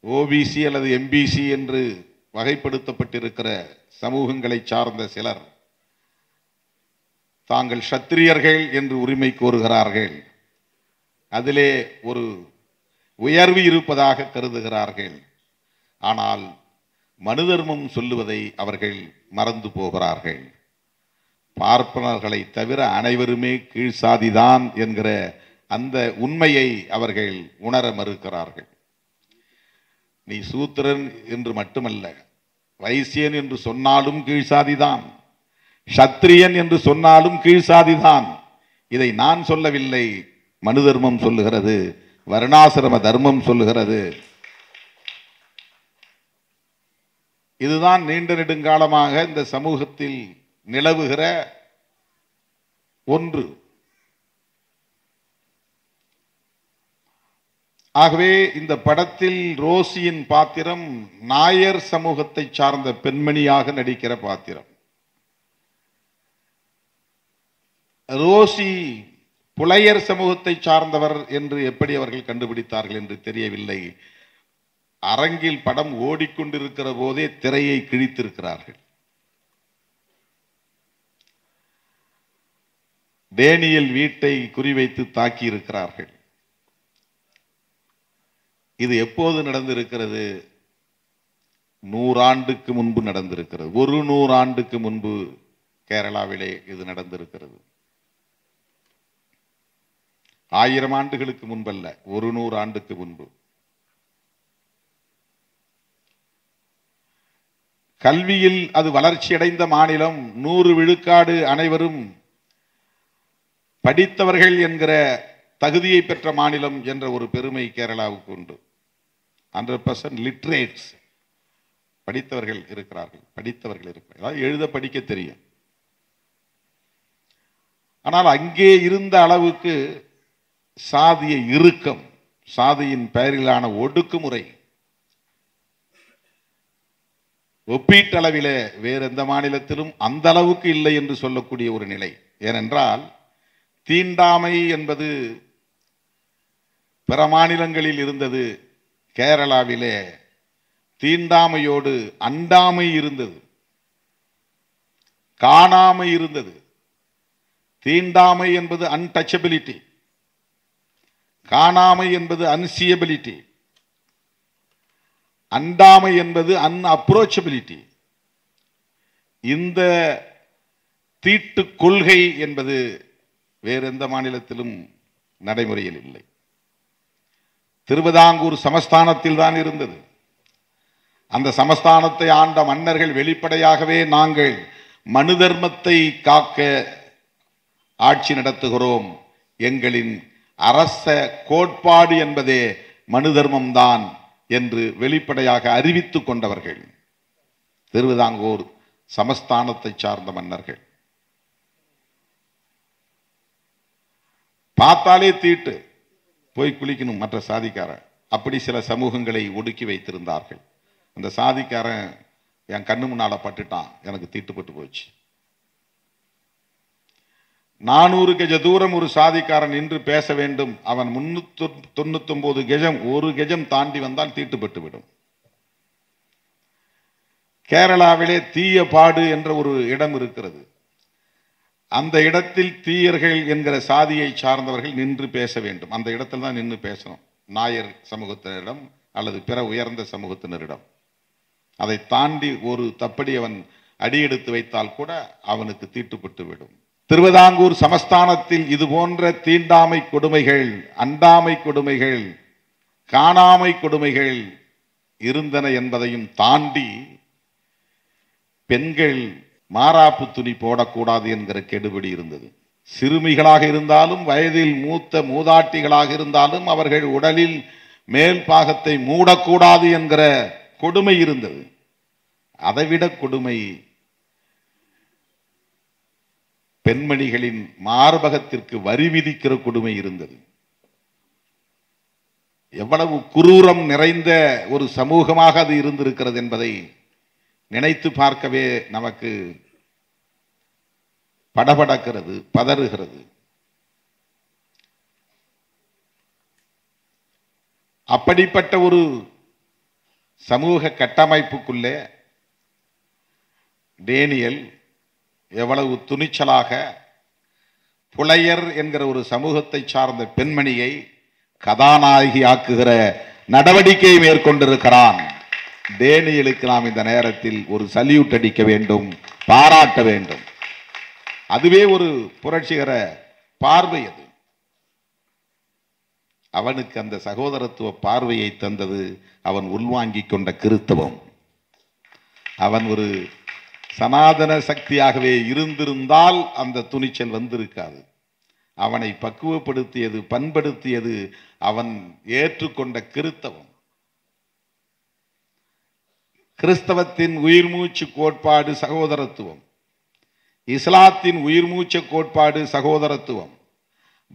ஓபிசி அல்லது எம்பிசி என்று வகைப்படுத்தப்பட்டிருக்கிற சமூகங்களை சார்ந்த சிலர் தாங்கள் சத்திரியர்கள் என்று உரிமை கோருகிறார்கள். அதிலே ஒரு உயர்வு இருப்பதாக கருதுகிறார்கள். ஆனால் மனு தர்மம் சொல்லுவதை அவர்கள் மறந்து போகிறார்கள். பார்ப்பனர்களை தவிர அனைவருமே கீழ்சாதிதான் என்கிற அந்த உண்மையை அவர்கள் உணர மறுக்கிறார்கள். நீ சூத்திரன் என்று மட்டுமல்ல, வைசியன் என்று சொன்னாலும் கீழ்சாதிதான், சத்திரியன் என்று சொன்னாலும் கீழ்சாதிதான். இதை நான் சொல்லவில்லை, மனு தர்மம் சொல்லுகிறது, வர்ணாசிரம தர்மம் சொல்லுகிறது. இதுதான் நீண்ட நெடுங்காலமாக இந்த சமூகத்தில் நிலவுகிற ஒன்று. ஆகவே இந்த படத்தில் ரோசியின் பாத்திரம் நாயர் சமூகத்தை சார்ந்த பெண்மணியாக நடிக்கிற பாத்திரம். ரோசி புலையர் சமூகத்தை சார்ந்தவர் என்று எப்படி அவர்கள் கண்டுபிடித்தார்கள் என்று தெரியவில்லை. அரங்கில் படம் ஓடிக்கொண்டிருக்கிற போதே திரையை கிழித்திருக்கிறார்கள். டேனியல் வீட்டை குறிவைத்து தாக்கி இருக்கிறார்கள். இது எப்போது நடந்திருக்கிறது? 100 ஆண்டுக்கு முன்பு நடந்திருக்கிறது. 100 ஆண்டுக்கு முன்பு கேரளாவிலே இது நடந்திருக்கிறது. 1000 ஆண்டுகளுக்கு முன்பல்ல, 100 ஆண்டுக்கு முன்பு. கல்வியில் அது வளர்ச்சியடைந்த மாநிலம். 100 விழுக்காடு அனைவரும் படித்தவர்கள் என்கிற தகுதியை பெற்ற மாநிலம் என்ற ஒரு பெருமை கேரளாவுக்கு உண்டு. 100% லிட்ரேட்ஸ், படித்தவர்கள் இருக்கிறார்கள். அதாவது எழுத படிக்க தெரியும். ஆனால் அங்கே இருந்த அளவுக்கு சாதிய இறுக்கம், சாதியின் பெயரிலான ஒடுக்குமுறை ஒப்பீட்டளவிலே வேறு எந்த மாநிலத்திலும் அந்த அளவுக்கு இல்லை என்று சொல்லக்கூடிய ஒரு நிலை. ஏனென்றால் தீண்டாமை என்பது பிற மாநிலங்களில் இருந்தது. கேரளாவிலே தீண்டாமையோடு அண்டாமை இருந்தது, காணாமை இருந்தது. தீண்டாமை என்பது அன்டச்சபிலிட்டி, காணாமை என்பது அன்சியபிலிட்டி, அண்டாமை என்பது அன்அப்ரோச்சபிலிட்டி. இந்த தீட்டு கொள்கை என்பது வேறு எந்த மாநிலத்திலும் நடைமுறையில் இல்லை. திருவிதாங்கூர் சமஸ்தானத்தில் தான் இருந்தது. அந்த சமஸ்தானத்தை ஆண்ட மன்னர்கள் வெளிப்படையாகவே நாங்கள் மனு தர்மத்தை காக்க ஆட்சி நடத்துகிறோம், எங்களின் அரச கோட்பாடு என்பதே மனு தர்மம்தான் என்று வெளிப்படையாக அறிவித்துக் கொண்டவர்கள் திருவிதாங்கூர் சமஸ்தானத்தை சார்ந்த மன்னர்கள். பார்த்தாலே தீட்டு, போய் குளிக்கணும் மற்ற சாதிக்காரன், அப்படி சில சமூகங்களை ஒடுக்கி வைத்திருந்தார்கள். அந்த சாதிக்காரன் என் கண்ணு முன்னால பட்டுட்டான், எனக்கு தீட்டுப்பட்டு போச்சு. 400 கஜ தூரம் ஒரு சாதிக்காரன் நின்று பேச வேண்டும். அவன் 399 கஜம், ஒரு கஜம் தாண்டி வந்தால் தீட்டுப்பட்டு விடும். கேரளாவிலே தீயபாடு என்ற ஒரு இடம் இருக்கிறது. அந்த இடத்தில் தீயர்கள் என்கிற சாதியை சார்ந்தவர்கள் நின்று பேச வேண்டும். அந்த இடத்தில் தான் நின்று பேசணும், நாயர் சமூகத்தினரிடம் அல்லது பிற உயர்ந்த சமூகத்தினரிடம். அதை தாண்டி ஒரு தப்படி அவன் அடியெடுத்து வைத்தால் கூட அவனுக்கு தீட்டுப்பட்டு விடும். திருவிதாங்கூர் சமஸ்தானத்தில் இது போன்ற தீண்டாமை கொடுமைகள், அண்டாமை கொடுமைகள், காணாமை கொடுமைகள் இருந்தன என்பதையும் தாண்டி பெண்கள் மாறாப்பு துணி போடக்கூடாது என்கிற கெடுபிடி இருந்தது. சிறுமிகளாக இருந்தாலும் வயதில் மூத்த மூதாட்டிகளாக இருந்தாலும் அவர்கள் உடலில் மேல் பாகத்தை மூடக்கூடாது என்கிற கொடுமை இருந்தது. அதைவிட கொடுமை பெண்மணிகளின் மார்பகத்திற்கு வரி விதிக்கிற கொடுமை இருந்தது. எவ்வளவு குரூரம் நிறைந்த ஒரு சமூகமாக அது இருந்திருக்கிறது என்பதை நினைத்து பார்க்கவே நமக்கு படபடக்கிறது, பதறுகிறது. அப்படிப்பட்ட ஒரு சமூக கட்டமைப்புக்குள்ளே டேனியல் எவ்வளவு துணிச்சலாக புலையர் என்கிற ஒரு சமூகத்தை சார்ந்த பெண்மணியை கதாநாயகி ஆக்குகிற நடவடிக்கையை மேற்கொண்டிருக்கிறான். டேனியலுக்கு நாம் இந்த நேரத்தில் ஒரு சல்யூட் அடிக்க வேண்டும், பாராட்ட வேண்டும். அதுவே ஒரு புரட்சிகர பார்வை. அது அவனுக்கு அந்த சகோதரத்துவ பார்வையை தந்தது அவன் உள்வாங்கிக் கொண்ட கிறிஸ்தவம். அவன் ஒரு சனாதன சக்தியாகவே இருந்திருந்தால் அந்த துணிச்சல் வந்திருக்காது. அவனை பக்குவப்படுத்தியது, பண்படுத்தியது அவன் ஏற்றுக்கொண்ட கிறிஸ்தவம். கிறிஸ்தவத்தின் உயிர் மூச்சு கோட்பாடு சகோதரத்துவம், இஸ்லாத்தின் உயிர் மூச்சு கோட்பாடு சகோதரத்துவம்,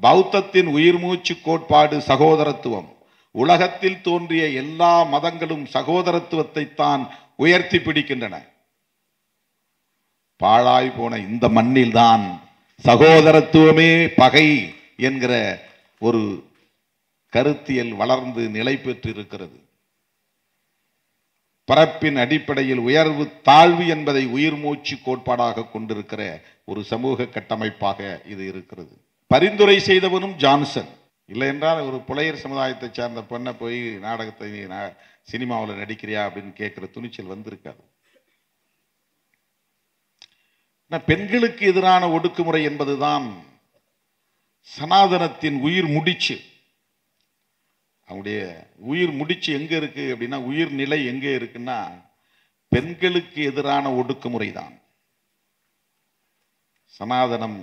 பௌத்தத்தின் உயிர் மூச்சு கோட்பாடு சகோதரத்துவம். உலகத்தில் தோன்றிய எல்லா மதங்களும் சகோதரத்துவத்தை தான் உயர்த்தி பிடிக்கின்றன. பாழாய் போன இந்த மண்ணில் தான் சகோதரத்துவமே பகை என்கிற ஒரு கருத்தியல் வளர்ந்து நிலை பெற்று இருக்கிறது. பரப்பின் அடிப்படையில் உயர்வு தாழ்வு என்பதை உயிர் மூச்சு கோட்பாடாக கொண்டிருக்கிற ஒரு சமூக கட்டமைப்பாக இது இருக்கிறது. பரிந்துரை செய்தவனும் ஜான்சன். இல்லை என்றால் ஒரு புலையர் சமுதாயத்தை சார்ந்த பெண்ணை போய் நாடகத்தை சினிமாவில் நடிக்கிறியா அப்படின்னு கேட்கிற துணிச்சல் வந்திருக்காது. பெண்களுக்கு எதிரான ஒடுக்குமுறை என்பதுதான் சனாதனத்தின் உயிர் முடிச்சு. அவங்களுடைய உயிர் முடிச்சு எங்க இருக்கு அப்படின்னா, உயிர் நிலை எங்கே இருக்குன்னா பெண்களுக்கு எதிரான ஒடுக்குமுறை தான் சனாதனம்.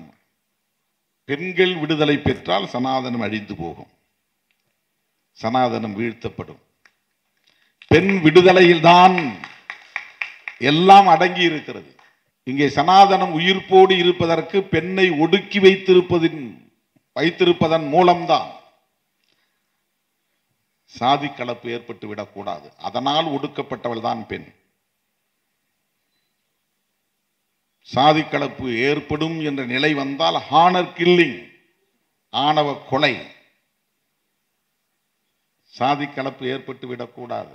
பெண்கள் விடுதலை பெற்றால் சனாதனம் அழிந்து போகும், சனாதனம் வீழ்த்தப்படும். பெண் விடுதலையில்தான் எல்லாம் அடங்கி இருக்கிறது. இங்கே சனாதனம் உயிர்ப்போடு இருப்பதற்கு பெண்ணை ஒடுக்கி வைத்திருப்பதன் மூலம்தான் சாதி கலப்பு ஏற்பட்டு விடக்கூடாது. அதனால் ஒடுக்கப்பட்டவள் தான் பெண். சாதி கலப்பு ஏற்படும் என்ற நிலை வந்தால் ஹானர் கில்லிங், ஆணவ கொலை, சாதி கலப்பு ஏற்பட்டு விடக்கூடாது.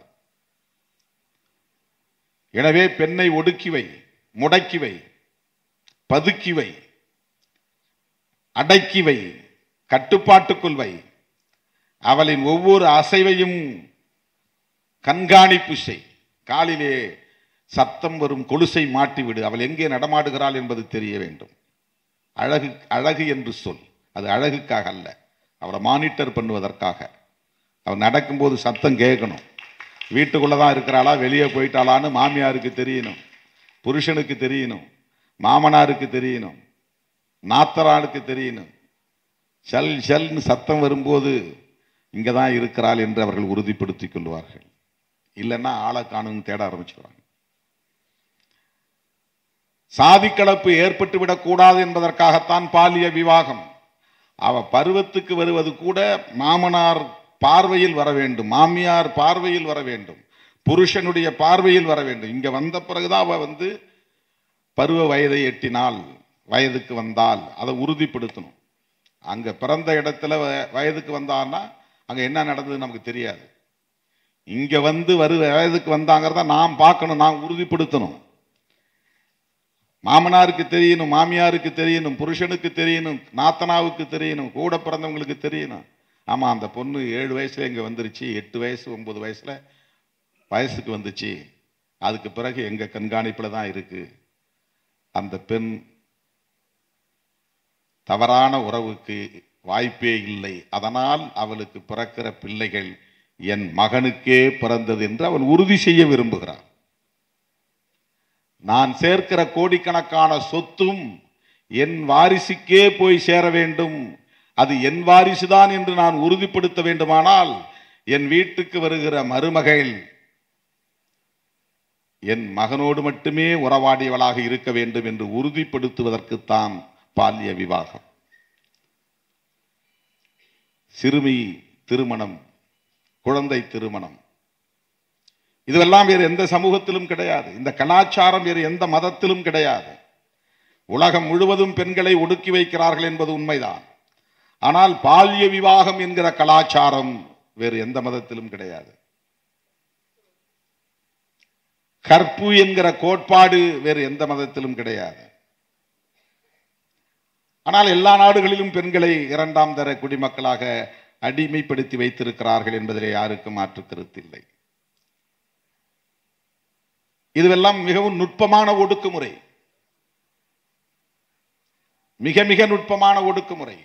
எனவே பெண்ணை ஒடுக்கிவை, முடக்கிவை, பதுக்கிவை, அடக்கிவை, கட்டுப்பாட்டுக்குள் வை. அவளின் ஒவ்வொரு அசைவையும் கண்காணிப்பு செய். காலிலே சத்தம் வரும் கொலுசை மாட்டிவிடு. அவள் எங்கே நடமாடுகிறாள் என்பது தெரிய வேண்டும். அழகு அழகு என்று சொல், அது அழகுக்காக அல்ல, அவளை மானிட்டர் பண்ணுவதற்காக. அவள் நடக்கும்போது சத்தம் கேட்கணும். வீட்டுக்குள்ளதான் இருக்கிறாளா வெளியே போயிட்டாளான்னு மாமியாருக்கு தெரியணும், புருஷனுக்கு தெரியணும், மாமனாருக்கு தெரியணும், நாத்தரானுக்கு தெரியணும். சல் சல்னு சத்தம் வரும்போது இங்கதான் இருக்கிறாள் என்று அவர்கள் உறுதிப்படுத்திக் கொள்வார்கள். இல்லைன்னா ஆளை காணும் தேட ஆரம்பிச்சுடுவாங்க. சாதி கலப்பு ஏற்பட்டு விடக்கூடாது என்பதற்காகத்தான் பாலிய விவாகம். அவ பருவத்துக்கு வருவது கூட மாமனார் பார்வையில் வர வேண்டும், மாமியார் பார்வையில் வர வேண்டும், புருஷனுடைய பார்வையில் வர வேண்டும். இங்க வந்த பிறகுதான் அவ பருவ வயதை எட்டினால், வயதுக்கு வந்தால் அதை உறுதிப்படுத்தணும். அங்க பிறந்த இடத்துல வயதுக்கு வந்தான்னா அங்க என்ன நடந்தது நமக்கு தெரியாது. இங்க வயதுக்கு வந்தாங்கிறத நாம் பார்க்கணும், நாம் உறுதிப்படுத்தணும். மாமனாருக்கு தெரியணும், மாமியாருக்கு தெரியணும், புருஷனுக்கு தெரியணும், நாத்தனாவுக்கு தெரியணும், கூட பிறந்தவங்களுக்கு தெரியணும். ஆமா, அந்த பொண்ணு 7 வயசுல இங்க வந்துருச்சு, 8 வயசு 9 வயசுல வயசுக்கு வந்துச்சு, அதுக்கு பிறகு எங்க கண்காணிப்புல தான் இருக்கு. அந்த பெண் தவறான உறவுக்கு வாய்ப்பே இல்லை. அதனால் அவளுக்கு பிறக்கிற பிள்ளைகள் என் மகனுக்கே பிறந்தது என்று அவன் உறுதி செய்ய விரும்புகிறான். நான் சேர்க்கிற கோடிக்கணக்கான சொத்தும் என் வாரிசுக்கே போய் சேர வேண்டும், அது என் வாரிசுதான் என்று நான் உறுதிப்படுத்த வேண்டுமானால் என் வீட்டுக்கு வருகிற மருமகள் என் மகனோடு மட்டுமே உறவாடியவளாக இருக்க வேண்டும் என்று உறுதிப்படுத்துவதற்குத்தான் பால்ய விவாகம். சிறுமி திருமணம், குழந்தை திருமணம், இதுவெல்லாம் வேறு எந்த சமூகத்திலும் கிடையாது. இந்த கலாச்சாரம் வேறு எந்த மதத்திலும் கிடையாது. உலகம் முழுவதும் பெண்களை ஒடுக்கி வைக்கிறார்கள் என்பது உண்மைதான். ஆனால் பால்ய விவாகம் என்கிற கலாச்சாரம் வேறு எந்த மதத்திலும் கிடையாது. கற்பு என்கிற கோட்பாடு வேறு எந்த மதத்திலும் கிடையாது. ஆனால் எல்லா நாடுகளிலும் பெண்களை 2ஆம் தர குடிமக்களாக அடிமைப்படுத்தி வைத்திருக்கிறார்கள் என்பதிலே யாருக்கும் மாற்று கருத்து இல்லை. இதுவெல்லாம் மிகவும் நுட்பமான ஒடுக்குமுறை, மிக மிக நுட்பமான ஒடுக்குமுறை.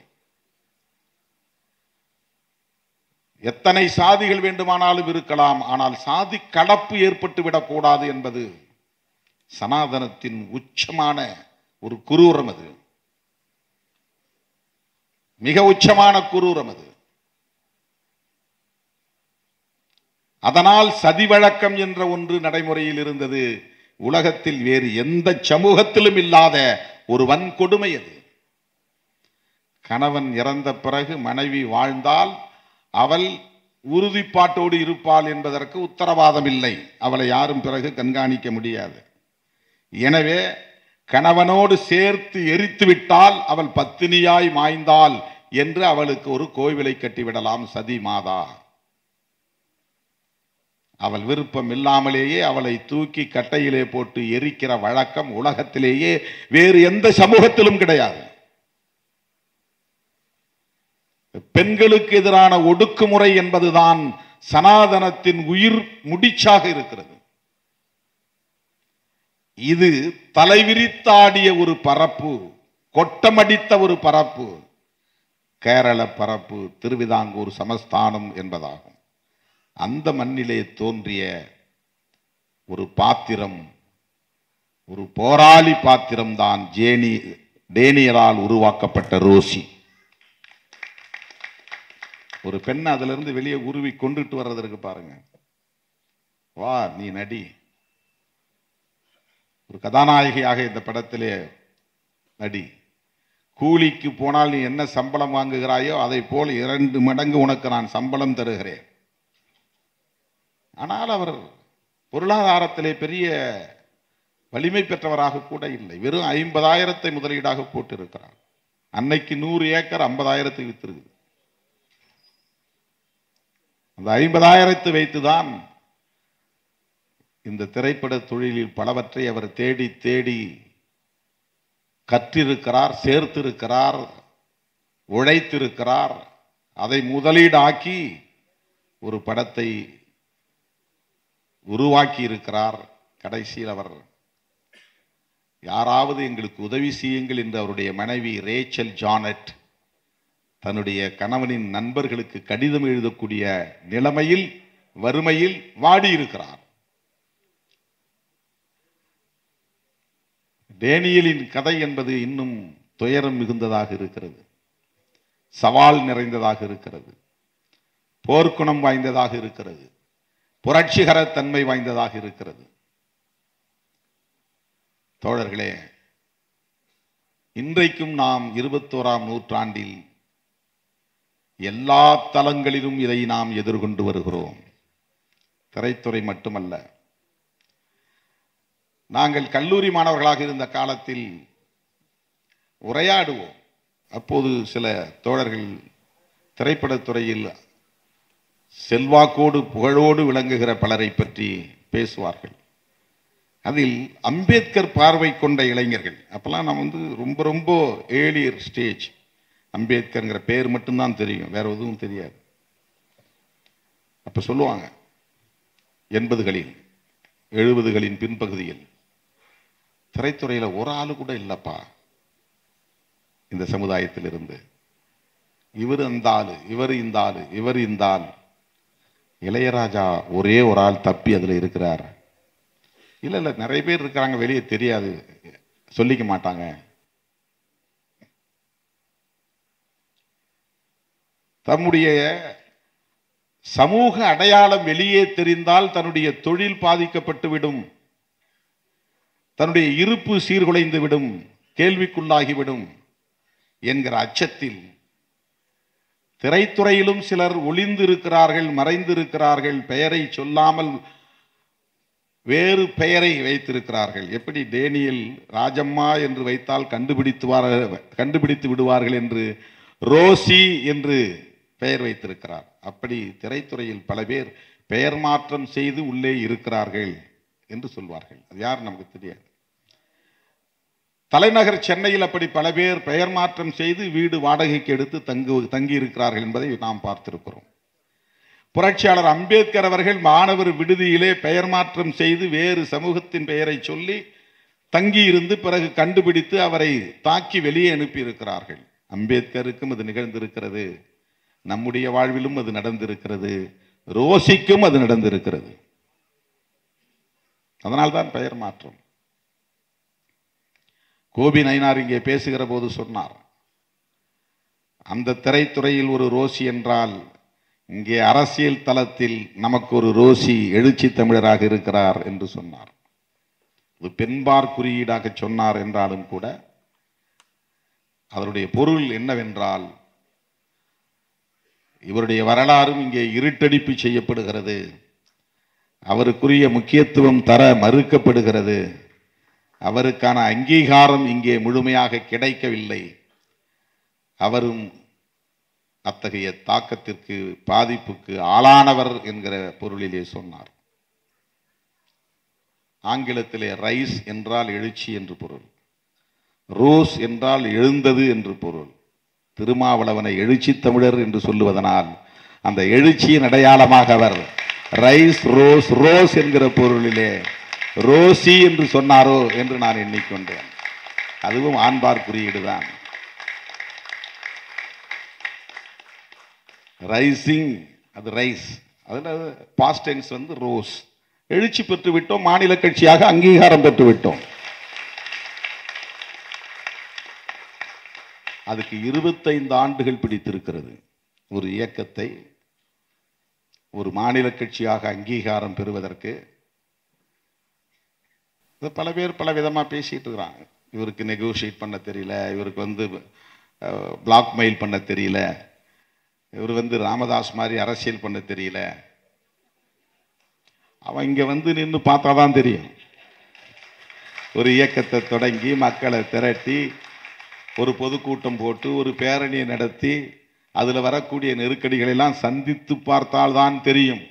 எத்தனை சாதிகள் வேண்டுமானாலும் இருக்கலாம், ஆனால் சாதி கலப்பு ஏற்பட்டு விடக்கூடாது என்பது சனாதனத்தின் உச்சமான ஒரு குரூரம். அது மிக உச்சமான குரூரம். அது அதனால் சதி வழக்கம் என்ற ஒன்று நடைமுறையில் இருந்தது. உலகத்தில் வேறு எந்த சமூகத்திலும் இல்லாத ஒரு வன்கொடுமை அது. கணவன் இறந்த பிறகு மனைவி வாழ்ந்தால் அவள் உறுதிப்பாட்டோடு இருப்பாள் என்பதற்கு உத்தரவாதம் இல்லை. அவளை யாரும் பிறகு கண்காணிக்க முடியாது. எனவே கணவனோடு சேர்த்து எரித்து விட்டால் அவள் பத்தினியாய் மாய்ந்தாள் என்று அவளுக்கு ஒரு கோவிலை கட்டிவிடலாம். சதி மாதா. அவள் விருப்பம் இல்லாமலேயே அவளை தூக்கி கட்டையிலே போட்டு எரிக்கிற வழக்கம் உலகத்திலேயே வேறு எந்த சமூகத்திலும் கிடையாது. பெண்களுக்கு எதிரான ஒடுக்குமுறை என்பதுதான் சனாதனத்தின் உயிர் முடிச்சாக இருக்கிறது. இது தலைவிரித்தாடிய ஒரு பரப்பு, கொட்டமடித்த ஒரு பரப்பு கேரள பரப்பு, திருவிதாங்கூர் சமஸ்தானம் என்பதாகும். அந்த மண்ணிலே தோன்றிய ஒரு பாத்திரம், ஒரு போராளி பாத்திரம் தான் டேனியலால் உருவாக்கப்பட்ட ரோசி. ஒரு பெண் அதிலிருந்து வெளியே உருவி கொண்டுட்டு வர்றதற்கு பாருங்க, வா நீ நடி. ஒரு கதாநாயகியாக இந்த படத்திலே நடி. கூலிக்கு போனால் நீ என்ன சம்பளம் வாங்குகிறாயோ அதை போல் 2 மடங்கு உனக்கு நான் சம்பளம் தருகிறேன். ஆனால் அவர் பொருளாதாரத்திலே பெரிய வலிமை பெற்றவராக கூட இல்லை. வெறும் 50,000 முதலீடாக போட்டிருக்கிறார். அன்னைக்கு 100 ஏக்கர் 50,000 வித்திருக்கு. அந்த 50,000 வைத்துதான் இந்த திரைப்பட தொழிலில் பலவற்றை அவர் தேடி தேடி கற்றிருக்கிறார், சேர்த்திருக்கிறார், உழைத்திருக்கிறார். அதை முதலீடாக்கி ஒரு படத்தை உருவாக்கி இருக்கிறார். கடைசியில் அவர் யாராவது எங்களுக்கு உதவி செய்யுங்கள் என்று அவருடைய மனைவி ரேச்சல் ஜானட் தன்னுடைய கணவனின் நண்பர்களுக்கு கடிதம் எழுதக்கூடிய நிலைமையில், வறுமையில் வாடியிருக்கிறார். டேனியலின் கதை என்பது இன்னும் துயரம் மிகுந்ததாக இருக்கிறது, சவால் நிறைந்ததாக இருக்கிறது, போர்க்குணம் வாய்ந்ததாக இருக்கிறது, புரட்சிகர தன்மை வாய்ந்ததாக இருக்கிறது. தோழர்களே, இன்றைக்கும் நாம் 21ஆம் நூற்றாண்டில் எல்லா தளங்களிலும் இதை நாம் எதிர்கொண்டு வருகிறோம். திரைத்துறை மட்டுமல்ல. நாங்கள் கல்லூரி மாணவர்களாக இருந்த காலத்தில் உரையாடுவோம். அப்போது சில தோழர்கள் திரைப்படத்துறையில் செல்வாக்கோடு புகழோடு விளங்குகிற பலரை பற்றி பேசுவார்கள். அதில் அம்பேத்கர் பார்வை கொண்ட இளைஞர்கள், அப்பெல்லாம் நான் ரொம்ப ரொம்ப ஏர்லியர் ஸ்டேஜ், அம்பேத்கர்ங்கிற பேர் மட்டும்தான் தெரியும், வேற எதுவும் தெரியாது. அப்ப சொல்லுவாங்க 80களில் 70களின் பின்பகுதியில் திரைத்துறையில ஒரு ஆளு கூட இல்லப்பா இந்த சமுதாயத்தில் இருந்து, இவர் அந்த ஆளு, இவர் இந்த ஆளு, இவர் இந்த ஆள், இளையராஜா ஒரே ஒரு ஆள் தப்பி அதுல இருக்கிறார். இல்ல இல்ல நிறைய பேர் இருக்கிறாங்க, வெளியே தெரியாது, சொல்லிக்க மாட்டாங்க. தம்முடைய சமூக அடையாளம் வெளியே தெரிந்தால் தன்னுடைய தொழில் பாதிக்கப்பட்டு விடும், தன்னுடைய இருப்பு சீர்குலைந்து விடும், கேள்விக்குள்ளாகிவிடும் என்கிற அச்சத்தில் திரைத்துறையிலும் சிலர் ஒளிந்திருக்கிறார்கள், மறைந்திருக்கிறார்கள், பெயரை சொல்லாமல் வேறு பெயரை வைத்திருக்கிறார்கள். எப்படி டேனியல் ராஜம்மா என்று வைத்தால் கண்டுபிடித்து விடுவார்கள் என்று ரோசி என்று பெயர் வைத்திருக்கிறார். அப்படி திரைத்துறையில் பல பேர் பெயர் மாற்றம் செய்து உள்ளே இருக்கிறார்கள் என்று சொல்வார்கள். அது யார் நமக்கு தெரியாது. தலைநகர் சென்னையில் அப்படி பல பேர் பெயர் மாற்றம் செய்து வீடு வாடகைக்கு எடுத்து தங்கி இருக்கிறார்கள் என்பதை நாம் பார்த்திருக்கிறோம். புரட்சியாளர் அம்பேத்கர் அவர்கள் மாணவர் விடுதியிலே பெயர் மாற்றம் செய்து வேறு சமூகத்தின் பெயரை சொல்லி தங்கியிருந்து பிறகு கண்டுபிடித்து அவரை தாக்கி வெளியே அனுப்பி இருக்கிறார்கள். அம்பேத்கருக்கும் அது நிகழ்ந்திருக்கிறது, நம்முடைய வாழ்விலும் அது நடந்திருக்கிறது, ரோசிக்கும் அது நடந்திருக்கிறது. அதனால்தான் பெயர் மாற்றம். கோபி நயினார் இங்கே பேசுகிற போது சொன்னார், அந்த திரைத்துறையில் ஒரு ரோசி என்றால் இங்கே அரசியல் தளத்தில் நமக்கு ஒரு ரோசி எழுச்சி தமிழராக இருக்கிறார் என்று சொன்னார். இது பெண்பார் குறியீடாக சொன்னார் என்றாலும் கூட அதனுடைய பொருள் என்னவென்றால், இவருடைய வரலாறும் இங்கே இருட்டடிப்பு செய்யப்படுகிறது, அவருக்குரிய முக்கியத்துவம் தர மறுக்கப்படுகிறது, அவருக்கான அங்கீகாரம் இங்கே முழுமையாக கிடைக்கவில்லை, அவரும் அத்தகைய தாக்கத்திற்கு பாதிப்புக்கு ஆளானவர் என்கிற பொருளிலே சொன்னார். ஆங்கிலத்திலே ரைஸ் என்றால் எழுச்சி என்று பொருள், ரோஸ் என்றால் எழுந்தது என்று பொருள். திருமாவளவனை எழுச்சி தமிழர் என்று சொல்லுவதனால் அந்த எழுச்சியின் அடையாளமாக அவர் ரைஸ் ரோஸ் ரோஸ் என்கிற பொருளிலே ரோசி என்று சொன்னாரோ என்று நான் எண்ணிக்கொண்டேன். அதுவும் ஆண்பார் குறியீடுதான். ரைசிங் அது ரைஸ், அதில் பாஸ்ட் டென்ஸ் வந்து ரோஸ். எழுச்சி பெற்று விட்டோம், மாநில கட்சியாக அங்கீகாரம் பெற்று விட்டோம். அதுக்கு 25 ஆண்டுகள் பிடித்திருக்கிறது. ஒரு இயக்கத்தை ஒரு மாநில கட்சியாக அங்கீகாரம் பெறுவதற்கு பல பேர் பல விதமாக பேசிட்டு இருக்கிறாங்க. இவருக்கு நெகோஷியேட் பண்ண தெரியல, இவருக்கு வந்து பிளாக் மெயில் பண்ண தெரியல, இவர் வந்து ராமதாஸ் மாதிரி அரசியல் பண்ண தெரியல. அவன் இங்க வந்து நின்று பார்த்தாதான் தெரியும். ஒரு இயக்கத்தை தொடங்கி மக்களை திரட்டி ஒரு பொதுக்கூட்டம் போட்டு ஒரு பேரணியை நடத்தி அதில் வரக்கூடிய நெருக்கடிகளை எல்லாம் சந்தித்து பார்த்தால்தான் தெரியும்.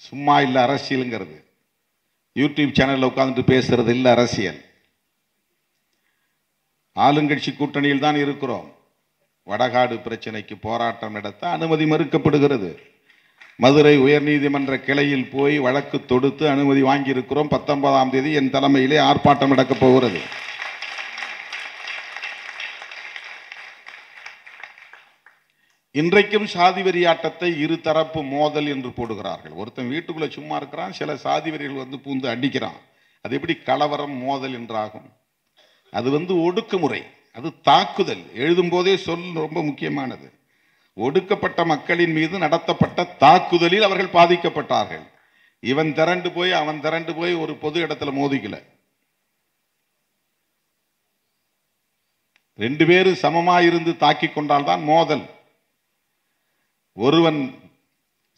சும்மா இல்லை அரசியலுங்கிறது. யூடியூப் சேனலில் உட்கார்ந்துட்டு பேசுறது இல்லை அரசியல். ஆளுங்கட்சி கூட்டணியில் தான் இருக்கிறோம். வடகாடு பிரச்சனைக்கு போராட்டம் நடத்த அனுமதி மறுக்கப்படுகிறது. மதுரை உயர்நீதிமன்ற கிளையில் போய் வழக்கு தொடுத்து அனுமதி வாங்கியிருக்கிறோம். 19ஆம் தேதி என் தலைமையிலே ஆர்ப்பாட்டம் நடக்கப் போகிறது. இன்றைக்கும் சாதி வெறியாட்டத்தை இருதரப்பு மோதல் என்று போடுகிறார்கள். ஒருத்தன் வீட்டுக்குள்ள சும்மா இருக்கிறான், சில சாதி வெறிகள் வந்து பூந்து அடிக்கிறான். அது எப்படி கலவரம் மோதல் என்றாகும்? அது வந்து ஒடுக்குமுறை, அது தாக்குதல். எழுதும் போதே சொல் ரொம்ப முக்கியமானது. ஒடுக்கப்பட்ட மக்களின் மீது நடத்தப்பட்ட தாக்குதலில் அவர்கள் பாதிக்கப்பட்டார்கள். இவன் திரண்டு போய் அவன் திரண்டு போய் ஒரு பொது இடத்துல மோதிக்கல. 2 பேரும் சமமாயிருந்து தாக்கி கொண்டால்தான் மோதல். ஒருவன்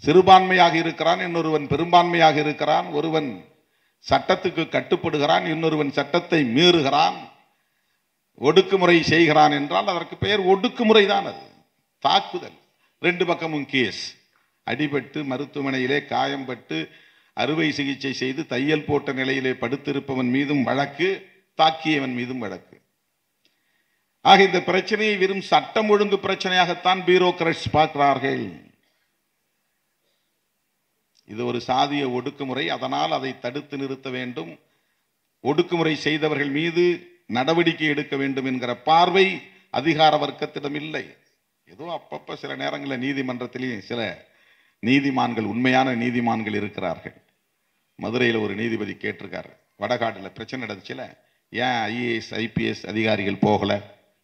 சிறுபான்மையாக இருக்கிறான், இன்னொருவன் பெரும்பான்மையாக இருக்கிறான். ஒருவன் சட்டத்துக்கு கட்டுப்படுகிறான், இன்னொருவன் சட்டத்தை மீறுகிறான், ஒடுக்குமுறை செய்கிறான் என்றால் அதற்கு பெயர் ஒடுக்குமுறை தான். அது தாக்குதல். 2 பக்கமும் கேஸ். அடிபட்டு மருத்துவமனையிலே காயம்பட்டு அறுவை சிகிச்சை செய்து தையல் போட்ட நிலையிலே படுத்திருப்பவன் மீதும் வழக்கு, தாக்கியவன் மீதும் வழக்கு. ஆக இந்த பிரச்சனையை வெறும் சட்டம் ஒழுங்கு பிரச்சனையாகத்தான் பியூரோக்ராட்ஸ் பார்க்கிறார்கள். இது ஒரு சாதிய ஒடுக்குமுறை, அதனால் அதை தடுத்து நிறுத்த வேண்டும், ஒடுக்குமுறை செய்தவர்கள் மீது நடவடிக்கை எடுக்க வேண்டும் என்கிற பார்வை அதிகார வர்க்கத்திடம் இல்லை. ஏதோ அப்பப்ப சில நேரங்களில் நீதிமன்றத்திலேயும் சில நீதிமான்கள், உண்மையான நீதிமான்கள் இருக்கிறார்கள். மதுரையில் ஒரு நீதிபதி கேட்டிருக்காரு, வடகாட்டில் பிரச்சனை நடந்துச்சுல, ஏன் ஐஏஎஸ் ஐபிஎஸ் அதிகாரிகள் போகல,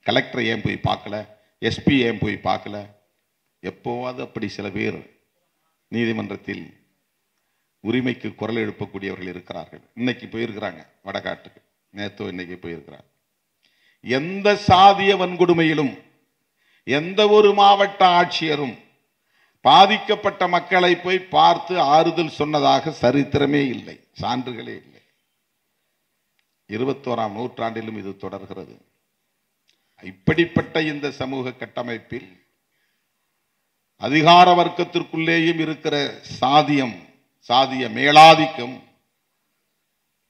கலெக்டரை ஏன் போய் பார்க்கல, எஸ்பி ஏன் போய் பார்க்கல? எப்போவாது அப்படி சில பேர் நீதிமன்றத்தில் உரிமைக்கு குரல் எழுப்பக்கூடியவர்கள் இருக்கிறார்கள். இன்னைக்கு போயிருக்கிறாங்க வடகாட்டுக்கு, நேத்தோ இன்னைக்கு போயிருக்கிறார். எந்த சாதிய வன்கொடுமையிலும் எந்த ஒரு மாவட்ட ஆட்சியரும் பாதிக்கப்பட்ட மக்களை போய் பார்த்து ஆறுதல் சொன்னதாக சரித்திரமே இல்லை, சான்றுகளே இல்லை. 21ஆம் நூற்றாண்டிலும் இது தொடர்கிறது. இப்படிப்பட்ட இந்த சமூக கட்டமைப்பில் அதிகார வர்க்கத்திற்குள்ளேயும் இருக்கிற சாதியம், சாதிய மேலாதிக்கம்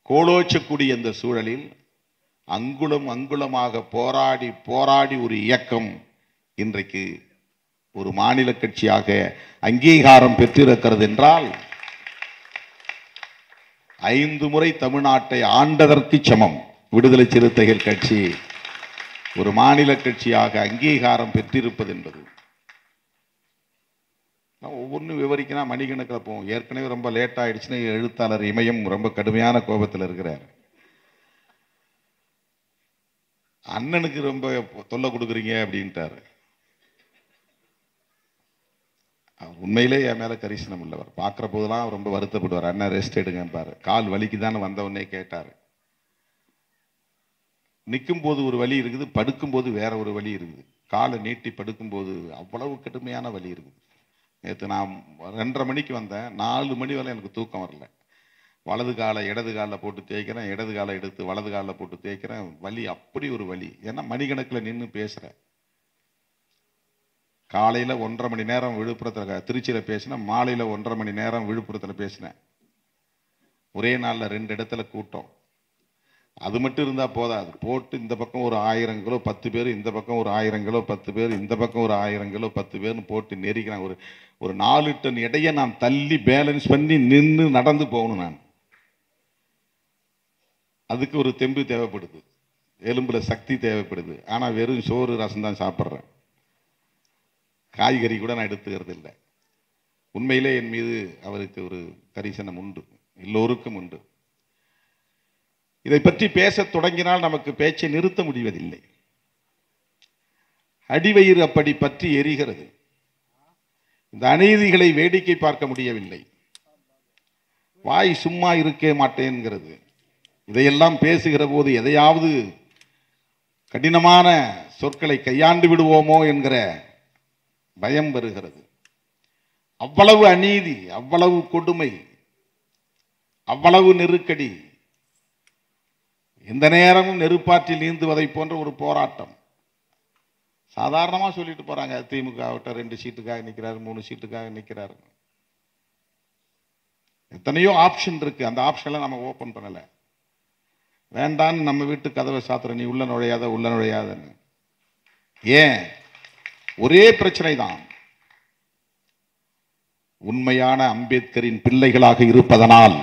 கோலோச்சக்கூடிய இந்த சூழலில் அங்குலம் அங்குலமாக போராடி போராடி ஒரு இயக்கம் இன்றைக்கு ஒரு மாநில கட்சியாக அங்கீகாரம் பெற்றிருக்கிறது என்றால் 5 முறை தமிழ்நாட்டை ஆண்டதற்கு சமம். விடுதலை சிறுத்தைகள் கட்சி ஒரு மாநில கட்சியாக அங்கீகாரம் பெற்றிருப்பது என்பது ஒவ்வொன்றும் விவரிக்கணும், மணிக்கணக்கில் போவோம். ஏற்கனவே ரொம்ப லேட் ஆயிடுச்சுன்னு எழுத்தாளர் இமயம் ரொம்ப கடுமையான கோபத்தில் இருக்கிறார். அண்ணனுக்கு ரொம்ப தொல்லை கொடுக்குறீங்க அப்படின்ட்டாரு. உண்மையிலே என் மேல கரிசனம் உள்ளவர். பார்க்குற போதெல்லாம் ரொம்ப வருத்தப்படுவார். அண்ணன் ரெஸ்ட் எடுங்கப்பாரு. கால் வலிக்குதான்னு வந்தவொடனே கேட்டார். நிற்கும் போது ஒரு வலி இருக்குது, படுக்கும்போது வேற ஒரு வலி இருக்குது. காலை நீட்டி படுக்கும்போது அவ்வளவு கடுமையான வலி இருக்குது. நேற்று நான் 2:30 மணிக்கு வந்தேன், 4 மணி வரை எனக்கு தூக்கம் வரல. வலது காலை இடது காலில் போட்டு தேய்க்கிறேன், இடது காலை எடுத்து வலது காலில் போட்டு தேய்க்கிறேன். வலி அப்படி ஒரு வலி. ஏன்னா மணிக்கணக்கில் நின்று பேசுகிறேன். காலையில் 1:30 மணி நேரம் விழுப்புரத்தில் திருச்சியில் பேசினேன், மாலையில் 1:30 மணி நேரம் விழுப்புரத்தில் பேசினேன். ஒரே நாளில் 2 இடத்துல கூட்டம். அது மட்டும் இருந்தால் போதாது. போட்டு இந்த பக்கம் ஒரு 1000 கிலோ 10 பேர், இந்த பக்கம் ஒரு 1000 கிலோ 10 பேர், இந்த பக்கம் ஒரு 1000 கிலோ 10 பேர்னு போட்டு நெருக்கிறான். ஒரு 4 டன் எடையை நான் தள்ளி பேலன்ஸ் பண்ணி நின்று நடந்து போகணும். நான் அதுக்கு ஒரு தெம்பு தேவைப்படுது, எலும்புல சக்தி தேவைப்படுது. ஆனால் வெறும் சோறு ரசம் தான் சாப்பிட்றேன், காய்கறி கூட நான் எடுத்துக்கிறது இல்லை. உண்மையிலே என் மீது அவருக்கு ஒரு கரிசனம் உண்டு, எல்லோருக்கும் உண்டு. இதை பற்றி பேச தொடங்கினால் நமக்கு பேச்சை நிறுத்த முடிவதில்லை. அடிவயிறு அப்படி பற்றி எரிகிறது. இந்த அநீதிகளை வேடிக்கை பார்க்க முடியவில்லை. வாய் சும்மா இருக்கே மாட்டேன்கிறது. இதையெல்லாம் பேசுகிற போது எதையாவது கடினமான சொற்களை கையாண்டு விடுவோமோ என்கிற பயம் வருகிறது. அவ்வளவு அநீதி, அவ்வளவு கொடுமை, அவ்வளவு நெருக்கடி, எந்த நேரமும் நெருப்பாற்றில் நீந்துவதை போன்ற ஒரு போராட்டம். சாதாரணமாக சொல்லிட்டு போறாங்க, திமுக 2 சீட்டுக்காக நிற்கிறாரு, 3 சீட்டுக்காக நிற்கிறாரு. எத்தனையோ ஆப்ஷன் இருக்கு, அந்த ஆப்ஷனை நம்ம ஓபன் பண்ணல. வேண்டான்னு நம்ம வீட்டு கதவை சாத்துற, நீ உள்ள நுழையாத உள்ள நுழையாதன்னு. ஏன்? ஒரே பிரச்சனை தான். உண்மையான அம்பேத்கரின் பிள்ளைகளாக இருப்பதனால்,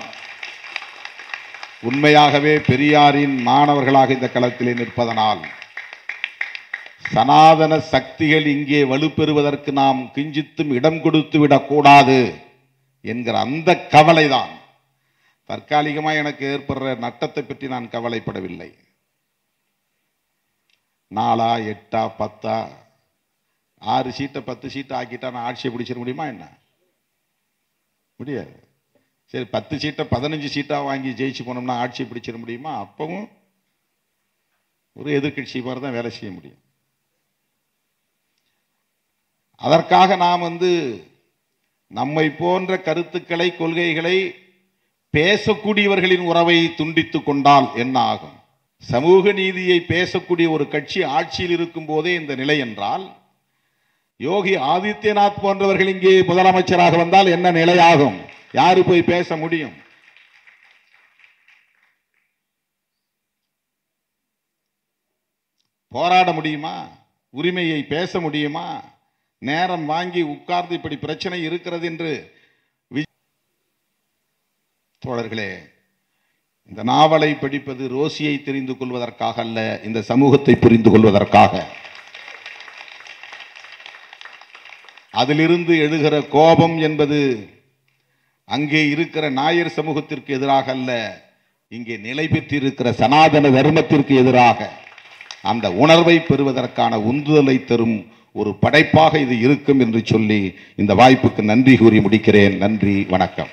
உண்மையாகவே பெரியாரின் மாணவர்களாக இந்த களத்திலே நிற்பதனால், சனாதன சக்திகள் இங்கே வலுப்பெறுவதற்கு நாம் கிஞ்சித்தும் இடம் கொடுத்து விடக்கூடாது என்கிற அந்த கவலைதான். தற்காலிகமாக எனக்கு ஏற்படுற நட்டத்தை பற்றி நான் கவலைப்படவில்லை. 4 8 10 6 சீட்டை 10 சீட்டு ஆக்கிட்டா நான் ஆட்சியை பிடிச்சிட முடியுமா? என்ன முடியாது. சரி, 10 சீட்டை 15 சீட்டாக வாங்கி ஜெயிச்சு போனோம்னா ஆட்சியை பிடிச்சிட முடியுமா? அப்பவும் ஒரு எதிர்கட்சி மாதிரி தான் வேலை செய்ய முடியும். அதற்காக நாம் நம்மை போன்ற கருத்துக்களை, கொள்கைகளை பேசக்கூடியவர்களின் உறவை துண்டித்து கொண்டால் என்ன ஆகும்? சமூக நீதியை பேசக்கூடிய ஒரு கட்சி ஆட்சியில் இருக்கும் போதே இந்த நிலை என்றால், யோகி ஆதித்யநாத் போன்றவர்கள் இங்கே முதலமைச்சராக வந்தால் என்ன நிலையாகும்? யாரு போய் பேச முடியும்? போராட முடியுமா? உரிமையை பேச முடியுமா? நேரம் வாங்கி உட்கார்ந்து இப்படி பிரச்சனை இருக்கிறது என்று. தோழர்களே, இந்த நாவலை படிப்பது ரோசியை தெரிந்து கொள்வதற்காக அல்ல, இந்த சமூகத்தை புரிந்து கொள்வதற்காக. அதிலிருந்து எழுகிற கோபம் என்பது அங்கே இருக்கிற நாயர் சமூகத்திற்கு எதிராக அல்ல, இங்கே நிலை பெற்றிருக்கிற சனாதன தர்மத்திற்கு எதிராக. அந்த உணர்வை பெறுவதற்கான உந்துதலை தரும் ஒரு படைப்பாக இது இருக்கும் என்று சொல்லி இந்த வாய்ப்புக்கு நன்றி கூறி முடிக்கிறேன். நன்றி, வணக்கம்.